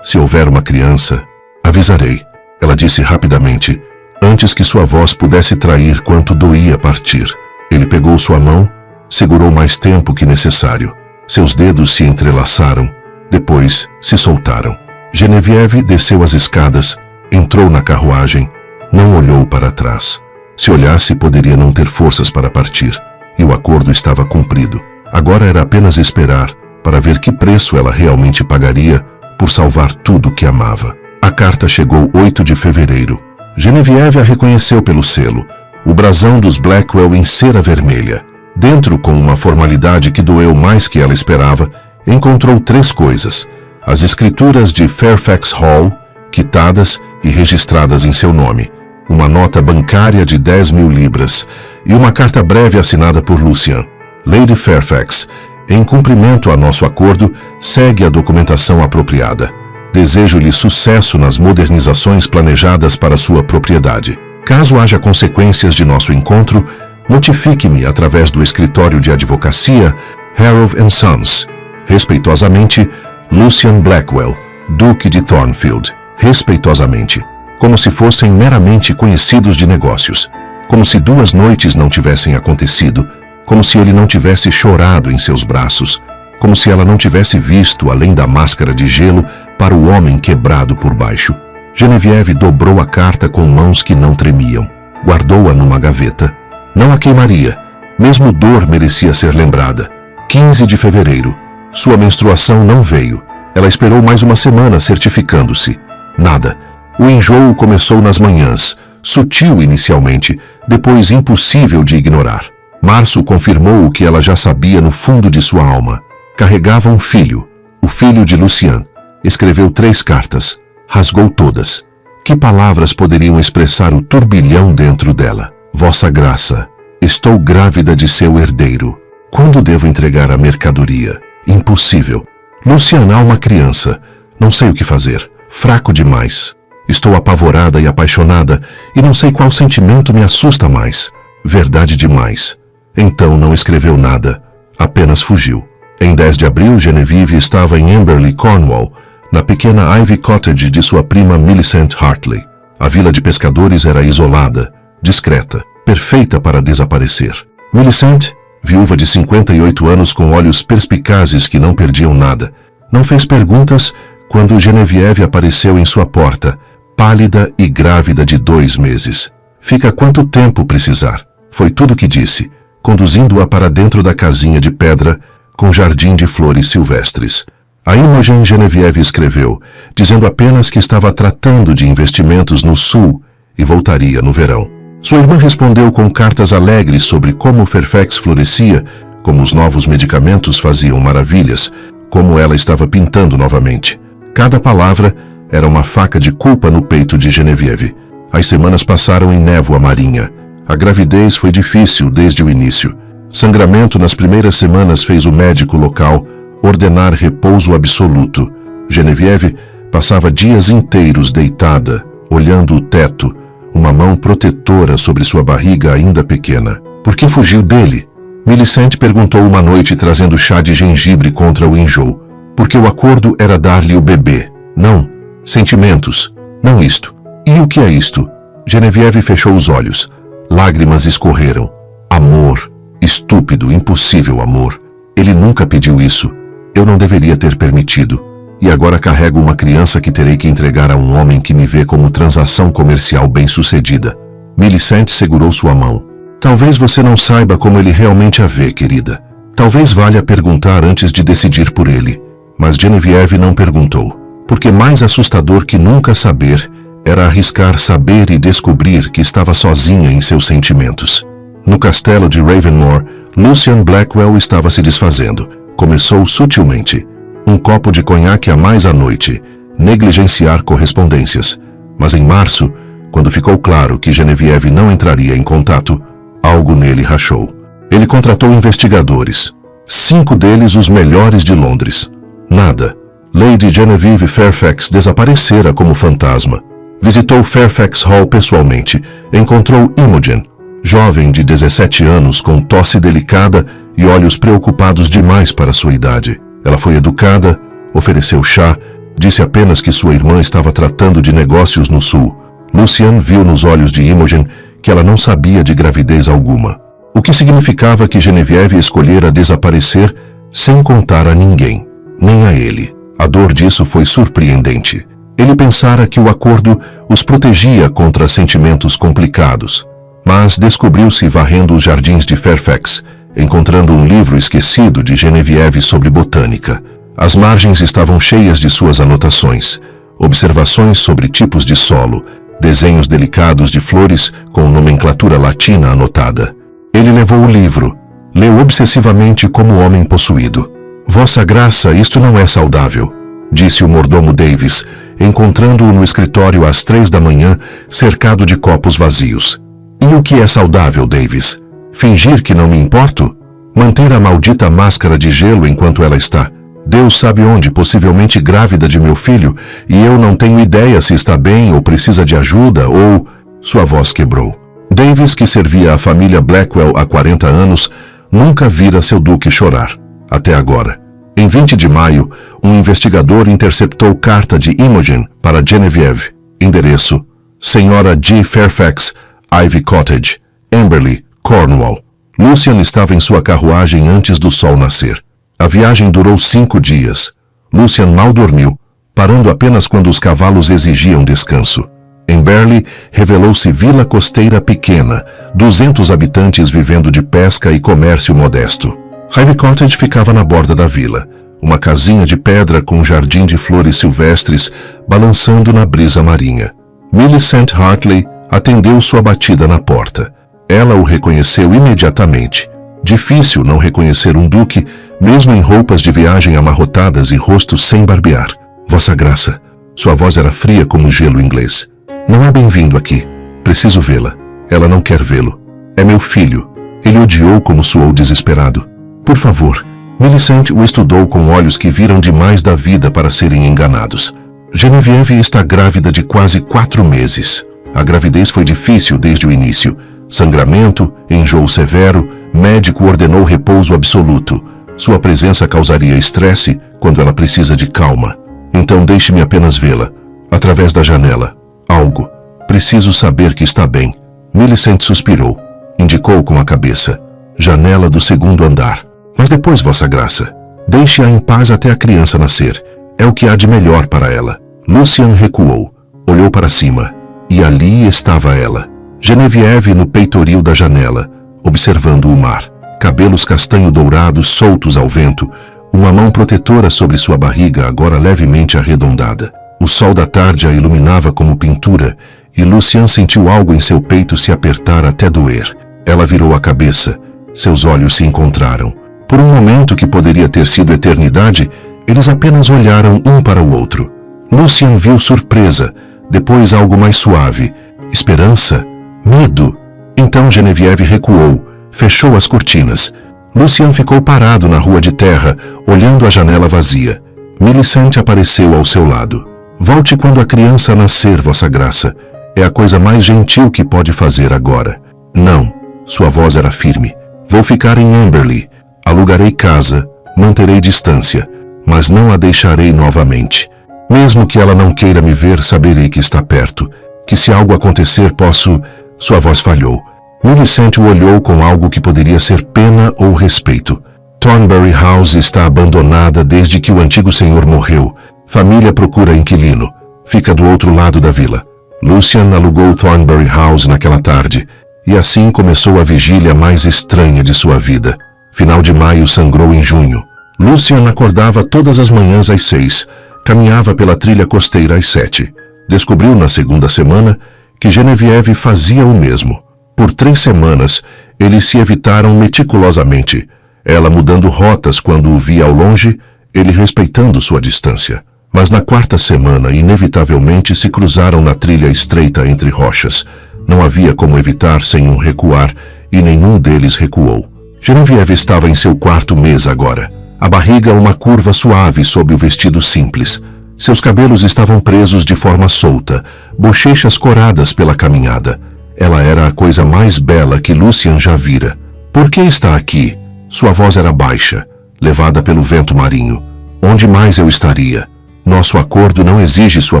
Se houver uma criança, avisarei, ela disse rapidamente, antes que sua voz pudesse trair quanto doía partir. Ele pegou sua mão, segurou mais tempo que necessário. Seus dedos se entrelaçaram, depois se soltaram. Genevieve desceu as escadas, entrou na carruagem, não olhou para trás. Se olhasse, poderia não ter forças para partir, e o acordo estava cumprido. Agora era apenas esperar para ver que preço ela realmente pagaria por salvar tudo que amava. A carta chegou 8 de fevereiro. Genevieve a reconheceu pelo selo, o brasão dos Blackwell em cera vermelha. Dentro, com uma formalidade que doeu mais que ela esperava, encontrou 3 coisas: as escrituras de Fairfax Hall, quitadas e registradas em seu nome, uma nota bancária de 10.000 libras e uma carta breve assinada por Lucian. Lady Fairfax, em cumprimento a nosso acordo, segue a documentação apropriada. Desejo-lhe sucesso nas modernizações planejadas para sua propriedade. Caso haja consequências de nosso encontro, notifique-me através do escritório de advocacia Harrow & Sons. Respeitosamente, Lucian Blackwell, Duque de Thornfield. Respeitosamente, como se fossem meramente conhecidos de negócios, como se 2 noites não tivessem acontecido, como se ele não tivesse chorado em seus braços, como se ela não tivesse visto além da máscara de gelo para o homem quebrado por baixo. Genevieve dobrou a carta com mãos que não tremiam. Guardou-a numa gaveta. Não a queimaria. Mesmo dor merecia ser lembrada. 15 de fevereiro. Sua menstruação não veio. Ela esperou mais uma semana certificando-se. Nada. O enjoo começou nas manhãs, sutil inicialmente, depois impossível de ignorar. Março confirmou o que ela já sabia no fundo de sua alma. Carregava um filho, o filho de Lucian. Escreveu 3 cartas. Rasgou todas. Que palavras poderiam expressar o turbilhão dentro dela? Vossa Graça, estou grávida de seu herdeiro. Quando devo entregar a mercadoria? Impossível. Lucian há uma criança. Não sei o que fazer. Fraco demais. Estou apavorada e apaixonada e não sei qual sentimento me assusta mais. Verdade demais. Então não escreveu nada. Apenas fugiu. Em 10 de abril, Genevieve estava em Amberley, Cornwall, na pequena Ivy Cottage de sua prima Millicent Hartley. A vila de pescadores era isolada, discreta, perfeita para desaparecer. Millicent, viúva de 58 anos com olhos perspicazes que não perdiam nada, não fez perguntas quando Genevieve apareceu em sua porta, pálida e grávida de 2 meses. Fica quanto tempo precisar, foi tudo que disse, conduzindo-a para dentro da casinha de pedra com jardim de flores silvestres. A Imogen Genevieve escreveu, dizendo apenas que estava tratando de investimentos no sul e voltaria no verão. Sua irmã respondeu com cartas alegres sobre como Fairfax florescia, como os novos medicamentos faziam maravilhas, como ela estava pintando novamente. Cada palavra era uma faca de culpa no peito de Genevieve. As semanas passaram em névoa marinha. A gravidez foi difícil desde o início. Sangramento nas primeiras semanas fez o médico local ordenar repouso absoluto. Genevieve passava dias inteiros deitada, olhando o teto, uma mão protetora sobre sua barriga ainda pequena. Por que fugiu dele? Millicent perguntou uma noite trazendo chá de gengibre contra o enjoo. Porque o acordo era dar-lhe o bebê. Não. Sentimentos. Não isto. E o que é isto? Genevieve fechou os olhos. Lágrimas escorreram. Amor. Estúpido, impossível amor. Ele nunca pediu isso. Eu não deveria ter permitido. E agora carrego uma criança que terei que entregar a um homem que me vê como transação comercial bem-sucedida. Millicent segurou sua mão. Talvez você não saiba como ele realmente a vê, querida. Talvez valha perguntar antes de decidir por ele. Mas Genevieve não perguntou. Porque mais assustador que nunca saber era arriscar saber e descobrir que estava sozinha em seus sentimentos. No castelo de Ravenmore, Lucian Blackwell estava se desfazendo. Começou sutilmente. Um copo de conhaque a mais à noite. Negligenciar correspondências. Mas em março, quando ficou claro que Genevieve não entraria em contato, algo nele rachou. Ele contratou investigadores. 5 deles os melhores de Londres. Nada. Lady Genevieve Fairfax desaparecera como fantasma. Visitou Fairfax Hall pessoalmente. Encontrou Imogen. jovem de 17 anos com tosse delicada e olhos preocupados demais para sua idade. Ela foi educada, ofereceu chá, disse apenas que sua irmã estava tratando de negócios no sul. Lucian viu nos olhos de Imogen que ela não sabia de gravidez alguma, o que significava que Genevieve escolhera desaparecer sem contar a ninguém, nem a ele. A dor disso foi surpreendente. Ele pensara que o acordo os protegia contra sentimentos complicados, mas descobriu-se varrendo os jardins de Fairfax, encontrando um livro esquecido de Genevieve sobre botânica. As margens estavam cheias de suas anotações, observações sobre tipos de solo, desenhos delicados de flores com nomenclatura latina anotada. Ele levou o livro, leu obsessivamente como homem possuído. Vossa Graça, isto não é saudável, disse o mordomo Davis, encontrando-o no escritório às 3 da manhã, cercado de copos vazios. E o que é saudável, Davis? Fingir que não me importo? Manter a maldita máscara de gelo enquanto ela está? Deus sabe onde, possivelmente grávida de meu filho, e eu não tenho ideia se está bem ou precisa de ajuda ou... Sua voz quebrou. Davis, que servia a família Blackwell há 40 anos, nunca vira seu duque chorar. Até agora. Em 20 de maio, um investigador interceptou carta de Imogen para Genevieve. Endereço: Senhora G. Fairfax, Ivy Cottage, Amberley, Cornwall. Lucian estava em sua carruagem antes do sol nascer. A viagem durou 5 dias. Lucian mal dormiu, parando apenas quando os cavalos exigiam descanso. Amberley revelou-se vila costeira pequena, 200 habitantes vivendo de pesca e comércio modesto. Ivy Cottage ficava na borda da vila, uma casinha de pedra com um jardim de flores silvestres balançando na brisa marinha. Millicent Hartley atendeu sua batida na porta. Ela o reconheceu imediatamente. Difícil não reconhecer um duque, mesmo em roupas de viagem amarrotadas e rosto sem barbear. Vossa Graça. Sua voz era fria como gelo inglês. Não é bem-vindo aqui. Preciso vê-la. Ela não quer vê-lo. É meu filho. Ele odiou como soou desesperado. Por favor. Millicent o estudou com olhos que viram demais da vida para serem enganados. Genevieve está grávida de quase 4 meses. A gravidez foi difícil desde o início. Sangramento, enjoo severo, médico ordenou repouso absoluto. Sua presença causaria estresse quando ela precisa de calma. Então deixe-me apenas vê-la. Através da janela. Algo. Preciso saber que está bem. Millicent suspirou. Indicou com a cabeça. Janela do 2º andar. Mas depois, Vossa Graça. Deixe-a em paz até a criança nascer. É o que há de melhor para ela. Lucian recuou. Olhou para cima. E ali estava ela. Genevieve no peitoril da janela, observando o mar. Cabelos castanho-dourados soltos ao vento, uma mão protetora sobre sua barriga agora levemente arredondada. O sol da tarde a iluminava como pintura e Lucian sentiu algo em seu peito se apertar até doer. Ela virou a cabeça. Seus olhos se encontraram. Por um momento que poderia ter sido eternidade, eles apenas olharam um para o outro. Lucian viu surpresa, depois algo mais suave. Esperança? Medo? Então Genevieve recuou, fechou as cortinas. Lucian ficou parado na rua de terra, olhando a janela vazia. Millicent apareceu ao seu lado. Volte quando a criança nascer, Vossa Graça. É a coisa mais gentil que pode fazer agora. Não. Sua voz era firme. Vou ficar em Amberley. Alugarei casa, manterei distância, mas não a deixarei novamente. Mesmo que ela não queira me ver, saberei que está perto. Que se algo acontecer, posso... Sua voz falhou. Millicent o olhou com algo que poderia ser pena ou respeito. Thornbury House está abandonada desde que o antigo senhor morreu. Família procura inquilino. Fica do outro lado da vila. Lucian alugou Thornbury House naquela tarde. E assim começou a vigília mais estranha de sua vida. Final de maio sangrou em junho. Lucian acordava todas as manhãs às 6. Caminhava pela trilha costeira às 7. Descobriu na 2ª semana que Genevieve fazia o mesmo. Por 3 semanas, eles se evitaram meticulosamente, ela mudando rotas quando o via ao longe, ele respeitando sua distância. Mas na 4ª semana, inevitavelmente se cruzaram na trilha estreita entre rochas. Não havia como evitar sem um recuar, e nenhum deles recuou. Genevieve estava em seu 4º mês agora. A barriga uma curva suave sob o vestido simples. Seus cabelos estavam presos de forma solta, bochechas coradas pela caminhada. Ela era a coisa mais bela que Lucian já vira. Por que está aqui? Sua voz era baixa, levada pelo vento marinho. Onde mais eu estaria? Nosso acordo não exige sua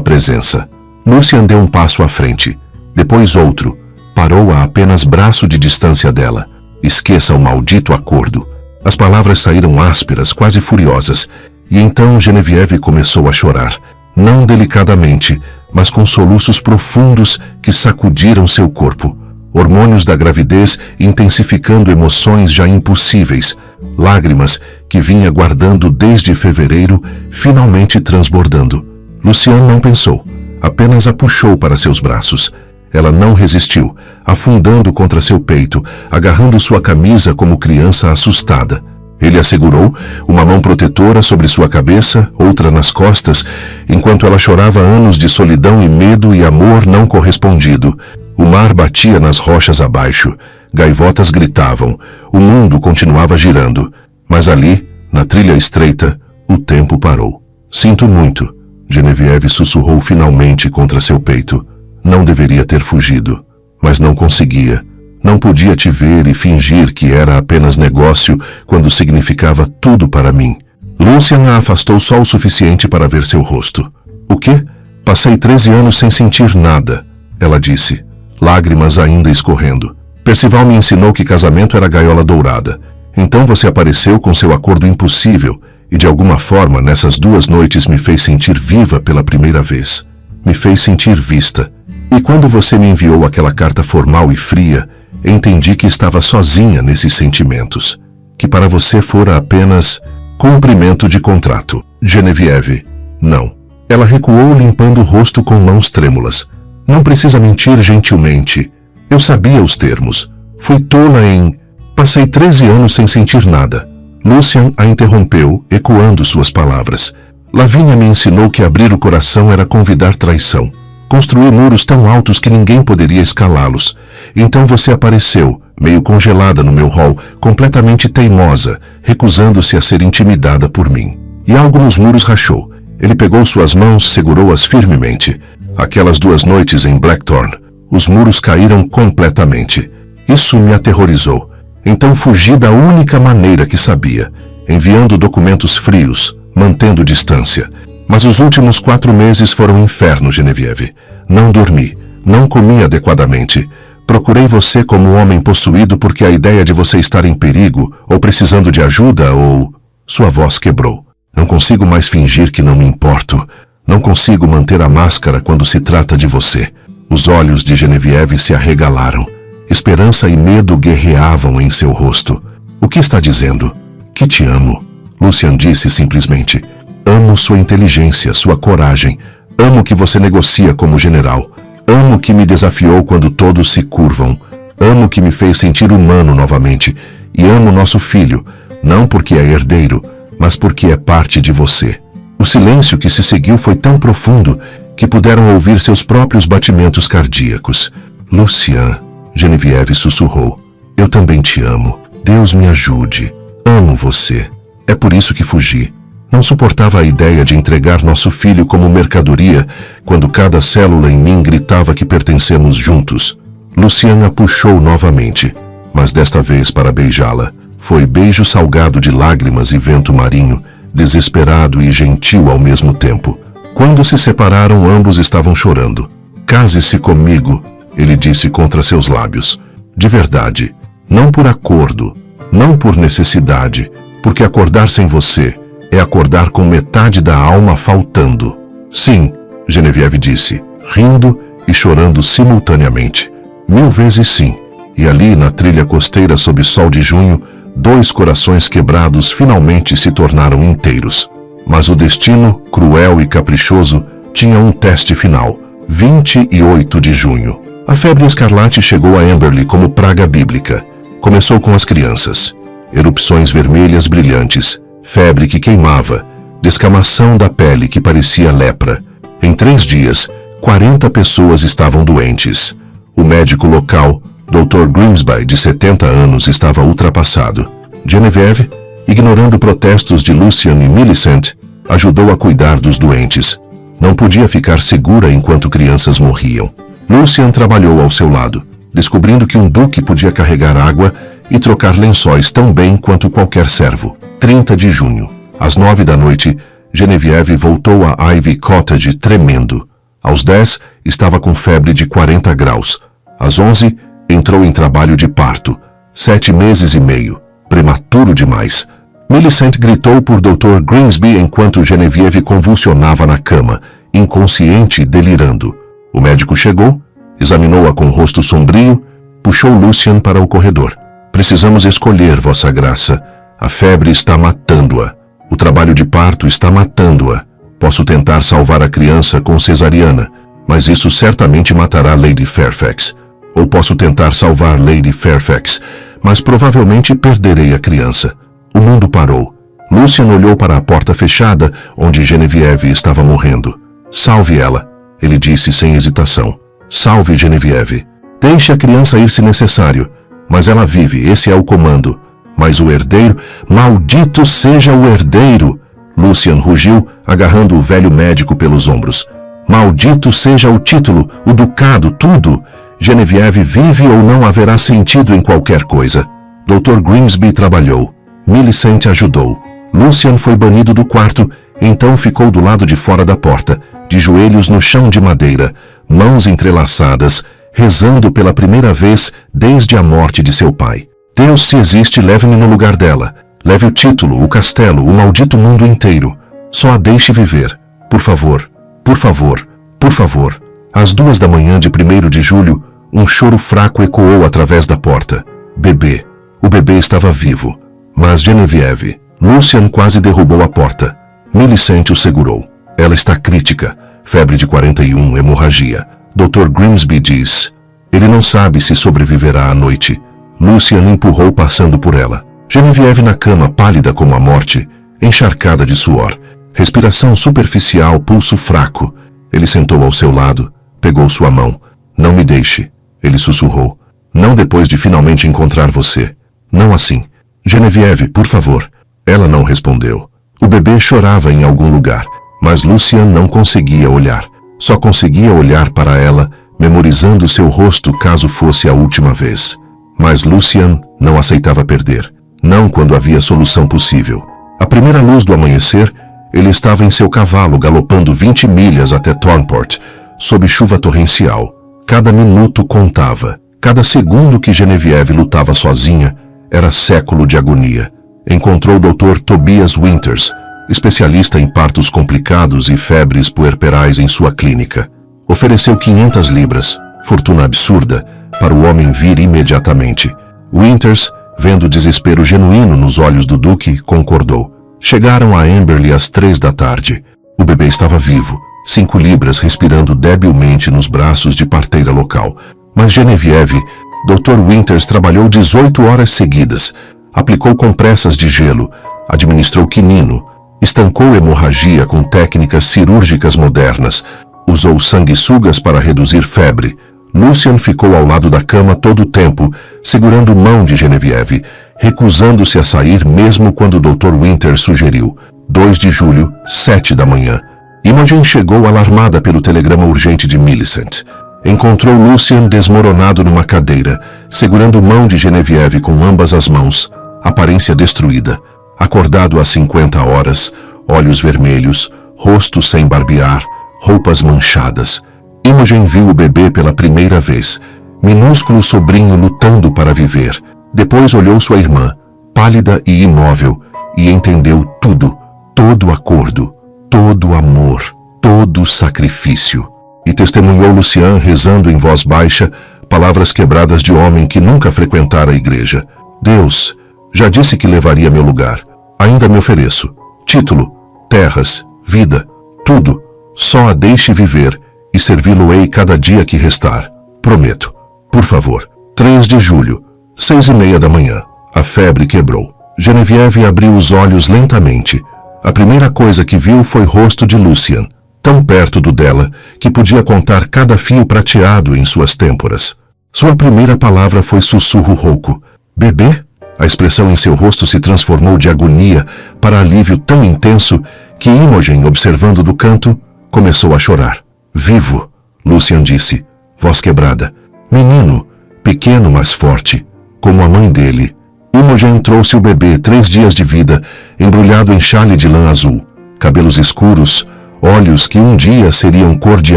presença. Lucian deu um passo à frente, depois outro. Parou a apenas braço de distância dela. Esqueça o maldito acordo. As palavras saíram ásperas, quase furiosas, e então Genevieve começou a chorar. Não delicadamente, mas com soluços profundos que sacudiram seu corpo. Hormônios da gravidez intensificando emoções já impossíveis. Lágrimas que vinha guardando desde fevereiro, finalmente transbordando. Lucian não pensou, apenas a puxou para seus braços. Ela não resistiu, afundando contra seu peito, agarrando sua camisa como criança assustada. Ele a segurou, uma mão protetora sobre sua cabeça, outra nas costas, enquanto ela chorava anos de solidão e medo e amor não correspondido. O mar batia nas rochas abaixo, gaivotas gritavam, o mundo continuava girando. Mas ali, na trilha estreita, o tempo parou. Sinto muito, Genevieve sussurrou finalmente contra seu peito. Não deveria ter fugido, mas não conseguia. Não podia te ver e fingir que era apenas negócio quando significava tudo para mim. Lucian a afastou só o suficiente para ver seu rosto. O quê? Passei 13 anos sem sentir nada, ela disse, lágrimas ainda escorrendo. Percival me ensinou que casamento era gaiola dourada. Então você apareceu com seu acordo impossível e de alguma forma nessas 2 noites me fez sentir viva pela primeira vez. Me fez sentir vista. E quando você me enviou aquela carta formal e fria, entendi que estava sozinha nesses sentimentos. Que para você fora apenas cumprimento de contrato. Genevieve, não. Ela recuou limpando o rosto com mãos trêmulas. Não precisa mentir gentilmente. Eu sabia os termos. Fui tola em... Passei 13 anos sem sentir nada. Lucian a interrompeu, ecoando suas palavras. Lavínia me ensinou que abrir o coração era convidar traição. Construí muros tão altos que ninguém poderia escalá-los. Então você apareceu, meio congelada no meu hall, completamente teimosa, recusando-se a ser intimidada por mim. E algo nos muros rachou. Ele pegou suas mãos, segurou-as firmemente. Aquelas 2 noites em Blackthorn, os muros caíram completamente. Isso me aterrorizou. Então fugi da única maneira que sabia, enviando documentos frios, mantendo distância. Mas os últimos 4 meses foram um inferno, Genevieve. Não dormi, não comi adequadamente. Procurei você como um homem possuído porque a ideia de você estar em perigo, ou precisando de ajuda, ou... Sua voz quebrou. Não consigo mais fingir que não me importo. Não consigo manter a máscara quando se trata de você. Os olhos de Genevieve se arregalaram. Esperança e medo guerreavam em seu rosto. O que está dizendo? Que te amo. Lucian disse simplesmente. Amo sua inteligência, sua coragem. Amo que você negocia como general. Amo que me desafiou quando todos se curvam. Amo que me fez sentir humano novamente. E amo nosso filho, não porque é herdeiro, mas porque é parte de você. O silêncio que se seguiu foi tão profundo que puderam ouvir seus próprios batimentos cardíacos. Lucian, Genevieve sussurrou. Eu também te amo. Deus me ajude. Amo você. É por isso que fugi. Não suportava a ideia de entregar nosso filho como mercadoria quando cada célula em mim gritava que pertencemos juntos. Lucian a puxou novamente, mas desta vez para beijá-la. Foi beijo salgado de lágrimas e vento marinho, desesperado e gentil ao mesmo tempo. Quando se separaram, ambos estavam chorando. Case-se comigo, ele disse contra seus lábios. De verdade, não por acordo, não por necessidade, porque acordar sem você é acordar com metade da alma faltando. Sim, Genevieve disse, rindo e chorando simultaneamente. 1000 vezes sim. E ali, na trilha costeira sob sol de junho, 2 corações quebrados finalmente se tornaram inteiros. Mas o destino, cruel e caprichoso, tinha um teste final. 28 de junho. A febre escarlate chegou a Amberley como praga bíblica. Começou com as crianças. Erupções vermelhas brilhantes. Febre que queimava, descamação da pele que parecia lepra. Em 3 dias, 40 pessoas estavam doentes. O médico local, Dr. Grimsby, de 70 anos, estava ultrapassado. Genevieve, ignorando protestos de Lucian e Millicent, ajudou a cuidar dos doentes. Não podia ficar segura enquanto crianças morriam. Lucian trabalhou ao seu lado. descobrindo que um duque podia carregar água e trocar lençóis tão bem quanto qualquer servo. 30 de junho. Às 9 da noite, Genevieve voltou a Ivy Cottage tremendo. Aos 10, estava com febre de 40 graus. Às 11, entrou em trabalho de parto. 7 meses e meio. Prematuro demais. Millicent gritou por Dr. Grimsby enquanto Genevieve convulsionava na cama, inconsciente e delirando. O médico chegou, examinou-a com o rosto sombrio, puxou Lucian para o corredor. Precisamos escolher, Vossa Graça. A febre está matando-a. O trabalho de parto está matando-a. Posso tentar salvar a criança com cesariana, mas isso certamente matará Lady Fairfax. Ou posso tentar salvar Lady Fairfax, mas provavelmente perderei a criança. O mundo parou. Lucian olhou para a porta fechada, onde Genevieve estava morrendo. Salve ela, ele disse sem hesitação. Salve Genevieve. Deixe a criança ir se necessário. Mas ela vive, esse é o comando. Mas o herdeiro, maldito seja o herdeiro! Lucian rugiu, agarrando o velho médico pelos ombros. Maldito seja o título, o ducado, tudo! Genevieve vive ou não haverá sentido em qualquer coisa. Dr. Grimsby trabalhou. Millicent ajudou. Lucian foi banido do quarto, então ficou do lado de fora da porta, de joelhos no chão de madeira, mãos entrelaçadas, rezando pela primeira vez desde a morte de seu pai. Deus, se existe, leve-me no lugar dela. Leve o título, o castelo, o maldito mundo inteiro. Só a deixe viver. Por favor, por favor, por favor. Às 2 da manhã de 1º de julho, um choro fraco ecoou através da porta. Bebê. O bebê estava vivo. Mas Genevieve. Lucian quase derrubou a porta. Millicent o segurou. Ela está crítica. Febre de 41, hemorragia. Dr. Grimsby diz. Ele não sabe se sobreviverá à noite. Lucian empurrou passando por ela. Genevieve na cama, pálida como a morte, encharcada de suor. Respiração superficial, pulso fraco. Ele sentou ao seu lado, pegou sua mão. Não me deixe, ele sussurrou. Não depois de finalmente encontrar você. Não assim. Genevieve, por favor. Ela não respondeu. O bebê chorava em algum lugar, mas Lucian não conseguia olhar. Só conseguia olhar para ela, memorizando seu rosto caso fosse a última vez. Mas Lucian não aceitava perder. Não quando havia solução possível. À primeira luz do amanhecer, ele estava em seu cavalo galopando 20 milhas até Thornport, sob chuva torrencial. Cada minuto contava. Cada segundo que Genevieve lutava sozinha era século de agonia. Encontrou o Dr. Tobias Winters, especialista em partos complicados e febres puerperais em sua clínica. Ofereceu 500 libras, fortuna absurda, para o homem vir imediatamente. Winters, vendo o desespero genuíno nos olhos do duque, concordou. Chegaram a Amberley às 3 da tarde. O bebê estava vivo, 5 libras respirando debilmente nos braços de parteira local. Mas Genevieve, Dr. Winters trabalhou 18 horas seguidas, aplicou compressas de gelo, administrou quinino, estancou hemorragia com técnicas cirúrgicas modernas, usou sanguessugas para reduzir febre. Lucian ficou ao lado da cama todo o tempo, segurando mão de Genevieve, recusando-se a sair mesmo quando o Dr. Winter sugeriu. 2 de julho, 7 da manhã. Imogen chegou alarmada pelo telegrama urgente de Millicent. Encontrou Lucian desmoronado numa cadeira, segurando mão de Genevieve com ambas as mãos, aparência destruída. Acordado às 50 horas, olhos vermelhos, rosto sem barbear, roupas manchadas. Imogen viu o bebê pela primeira vez, minúsculo sobrinho lutando para viver. Depois olhou sua irmã, pálida e imóvel, e entendeu tudo, todo acordo, todo amor, todo sacrifício. E testemunhou Lucian rezando em voz baixa, palavras quebradas de homem que nunca frequentara a igreja. Deus, já disse que levaria meu lugar. Ainda me ofereço. Título, terras, vida, tudo. Só a deixe viver e servi-lo-ei cada dia que restar. Prometo. Por favor. 3 de julho, 6:30 da manhã. A febre quebrou. Genevieve abriu os olhos lentamente. A primeira coisa que viu foi o rosto de Lucian, tão perto do dela que podia contar cada fio prateado em suas têmporas. Sua primeira palavra foi sussurro rouco. Bebê? A expressão em seu rosto se transformou de agonia para alívio tão intenso que Imogen, observando do canto, começou a chorar. Vivo, Lucian disse, voz quebrada. Menino, pequeno mas forte, como a mãe dele. Imogen trouxe o bebê 3 dias de vida, embrulhado em chale de lã azul, cabelos escuros, olhos que um dia seriam cor de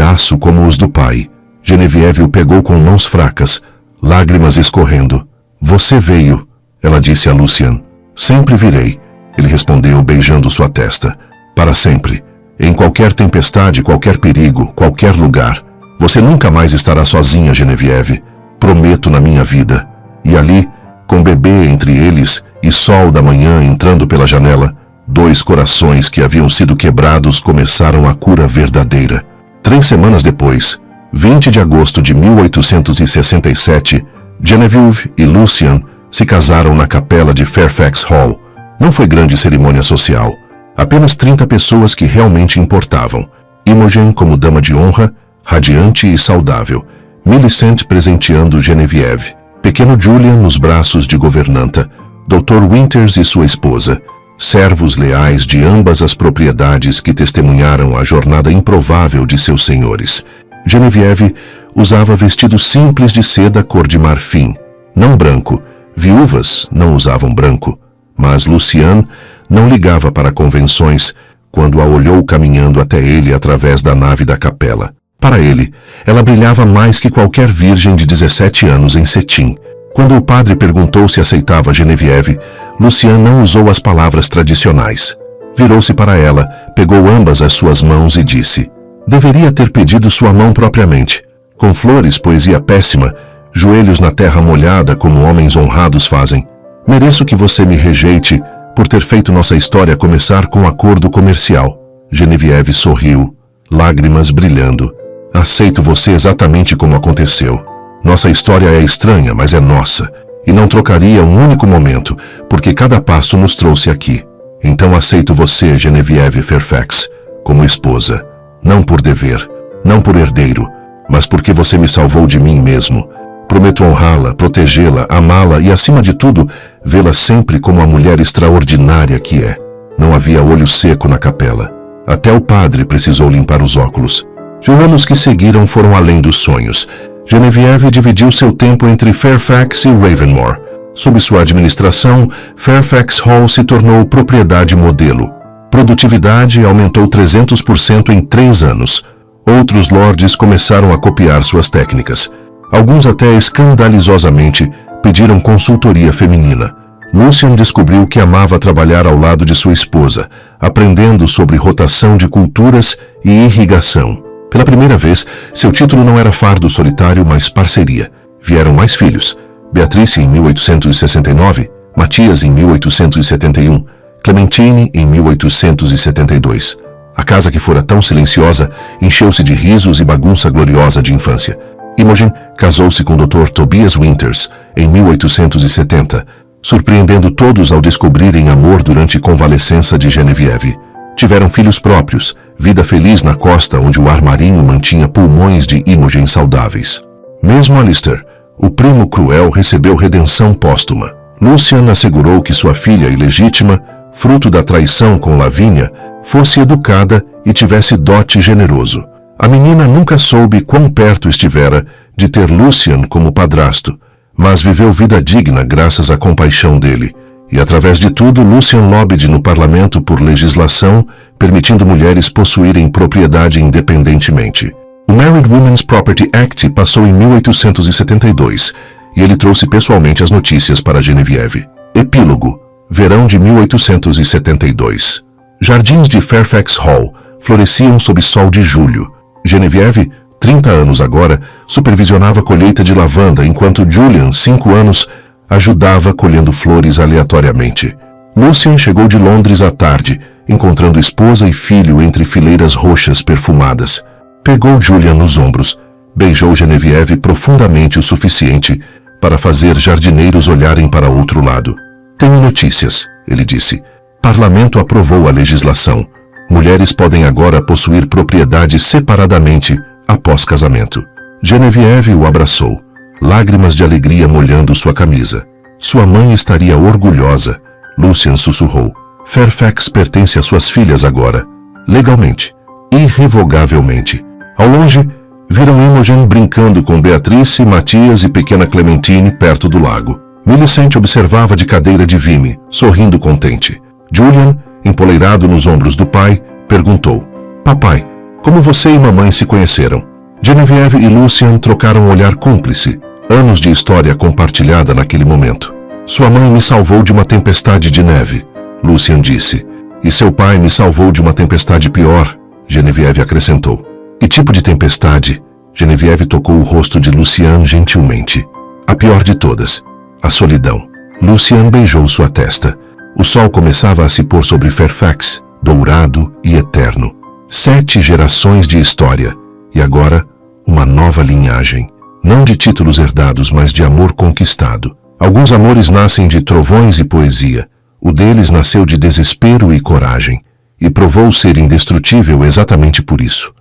aço como os do pai. Genevieve o pegou com mãos fracas, lágrimas escorrendo. Você veio, ela disse a Lucien. Sempre virei, ele respondeu beijando sua testa. Para sempre. Em qualquer tempestade, qualquer perigo, qualquer lugar. Você nunca mais estará sozinha, Genevieve. Prometo na minha vida. E ali, com bebê entre eles e sol da manhã entrando pela janela, 2 corações que haviam sido quebrados começaram a cura verdadeira. 3 semanas depois, 20 de agosto de 1867, Genevieve e Lucien se casaram na capela de Fairfax Hall. Não foi grande cerimônia social. Apenas 30 pessoas que realmente importavam. Imogen como dama de honra, radiante e saudável. Millicent presenteando Genevieve. Pequeno Julian nos braços de governanta. Dr. Winters e sua esposa. Servos leais de ambas as propriedades que testemunharam a jornada improvável de seus senhores. Genevieve usava vestido simples de seda cor de marfim, não branco. Viúvas não usavam branco. Mas Lucien não ligava para convenções quando a olhou caminhando até ele através da nave da capela. Para ele, ela brilhava mais que qualquer virgem de 17 anos em cetim. Quando o padre perguntou se aceitava Genevieve, Lucien não usou as palavras tradicionais. Virou-se para ela, pegou ambas as suas mãos e disse: deveria ter pedido sua mão propriamente. Com flores, poesia péssima, joelhos na terra molhada como homens honrados fazem. Mereço que você me rejeite por ter feito nossa história começar com um acordo comercial. Genevieve sorriu, lágrimas brilhando. Aceito você exatamente como aconteceu. Nossa história é estranha, mas é nossa. E não trocaria um único momento, porque cada passo nos trouxe aqui. Então aceito você, Genevieve Fairfax, como esposa. Não por dever, não por herdeiro, mas porque você me salvou de mim mesmo. Prometo honrá-la, protegê-la, amá-la e, acima de tudo, vê-la sempre como a mulher extraordinária que é. Não havia olho seco na capela. Até o padre precisou limpar os óculos. Os anos que seguiram foram além dos sonhos. Genevieve dividiu seu tempo entre Fairfax e Ravenmore. Sob sua administração, Fairfax Hall se tornou propriedade modelo. Produtividade aumentou 300% em 3 anos. Outros lords começaram a copiar suas técnicas. Alguns até escandalizosamente pediram consultoria feminina. Lucien descobriu que amava trabalhar ao lado de sua esposa, aprendendo sobre rotação de culturas e irrigação. Pela primeira vez, seu título não era fardo solitário, mas parceria. Vieram mais filhos. Beatrice em 1869, Matias em 1871, Clementine em 1872. A casa que fora tão silenciosa encheu-se de risos e bagunça gloriosa de infância. Imogen casou-se com o Dr. Tobias Winters em 1870, surpreendendo todos ao descobrirem amor durante convalescença de Genevieve. Tiveram filhos próprios, vida feliz na costa onde o ar marinho mantinha pulmões de Imogen saudáveis. Mesmo Alistair, o primo cruel, recebeu redenção póstuma. Lucien assegurou que sua filha ilegítima, fruto da traição com Lavínia, fosse educada e tivesse dote generoso. A menina nunca soube quão perto estivera de ter Lucien como padrasto, mas viveu vida digna graças à compaixão dele. E através de tudo, Lucien lobbied no parlamento por legislação, permitindo mulheres possuírem propriedade independentemente. O Married Women's Property Act passou em 1872, e ele trouxe pessoalmente as notícias para Genevieve. Epílogo. Verão de 1872. Jardins de Fairfax Hall floresciam sob sol de julho. Genevieve, 30 anos agora, supervisionava a colheita de lavanda, enquanto Julian, 5 anos, ajudava colhendo flores aleatoriamente. Lucien chegou de Londres à tarde, encontrando esposa e filho entre fileiras roxas perfumadas. Pegou Julian nos ombros, beijou Genevieve profundamente o suficiente para fazer jardineiros olharem para outro lado. Tenho notícias, ele disse. Parlamento aprovou a legislação. Mulheres podem agora possuir propriedade separadamente após casamento. Genevieve o abraçou, lágrimas de alegria molhando sua camisa. Sua mãe estaria orgulhosa. Lucien sussurrou. Fairfax pertence às suas filhas agora, legalmente, irrevogavelmente. Ao longe, Viram Imogen brincando com Beatrice, Matias e pequena Clementine perto do lago. Millicent observava de cadeira de Vimy, sorrindo contente. Julian, empoleirado nos ombros do pai, perguntou: Papai, como você e mamãe se conheceram? Genevieve e Lucian trocaram um olhar cúmplice, anos de história compartilhada naquele momento. Sua mãe me salvou de uma tempestade de neve, Lucian disse. E seu pai me salvou de uma tempestade pior, Genevieve acrescentou. Que tipo de tempestade? Genevieve tocou o rosto de Lucian gentilmente. A pior de todas, a solidão. Lucian beijou sua testa. O sol começava a se pôr sobre Fairfax, dourado e eterno. 7 gerações de história, e agora uma nova linhagem. Não de títulos herdados, mas de amor conquistado. Alguns amores nascem de trovões e poesia. O deles nasceu de desespero e coragem, e provou ser indestrutível exatamente por isso.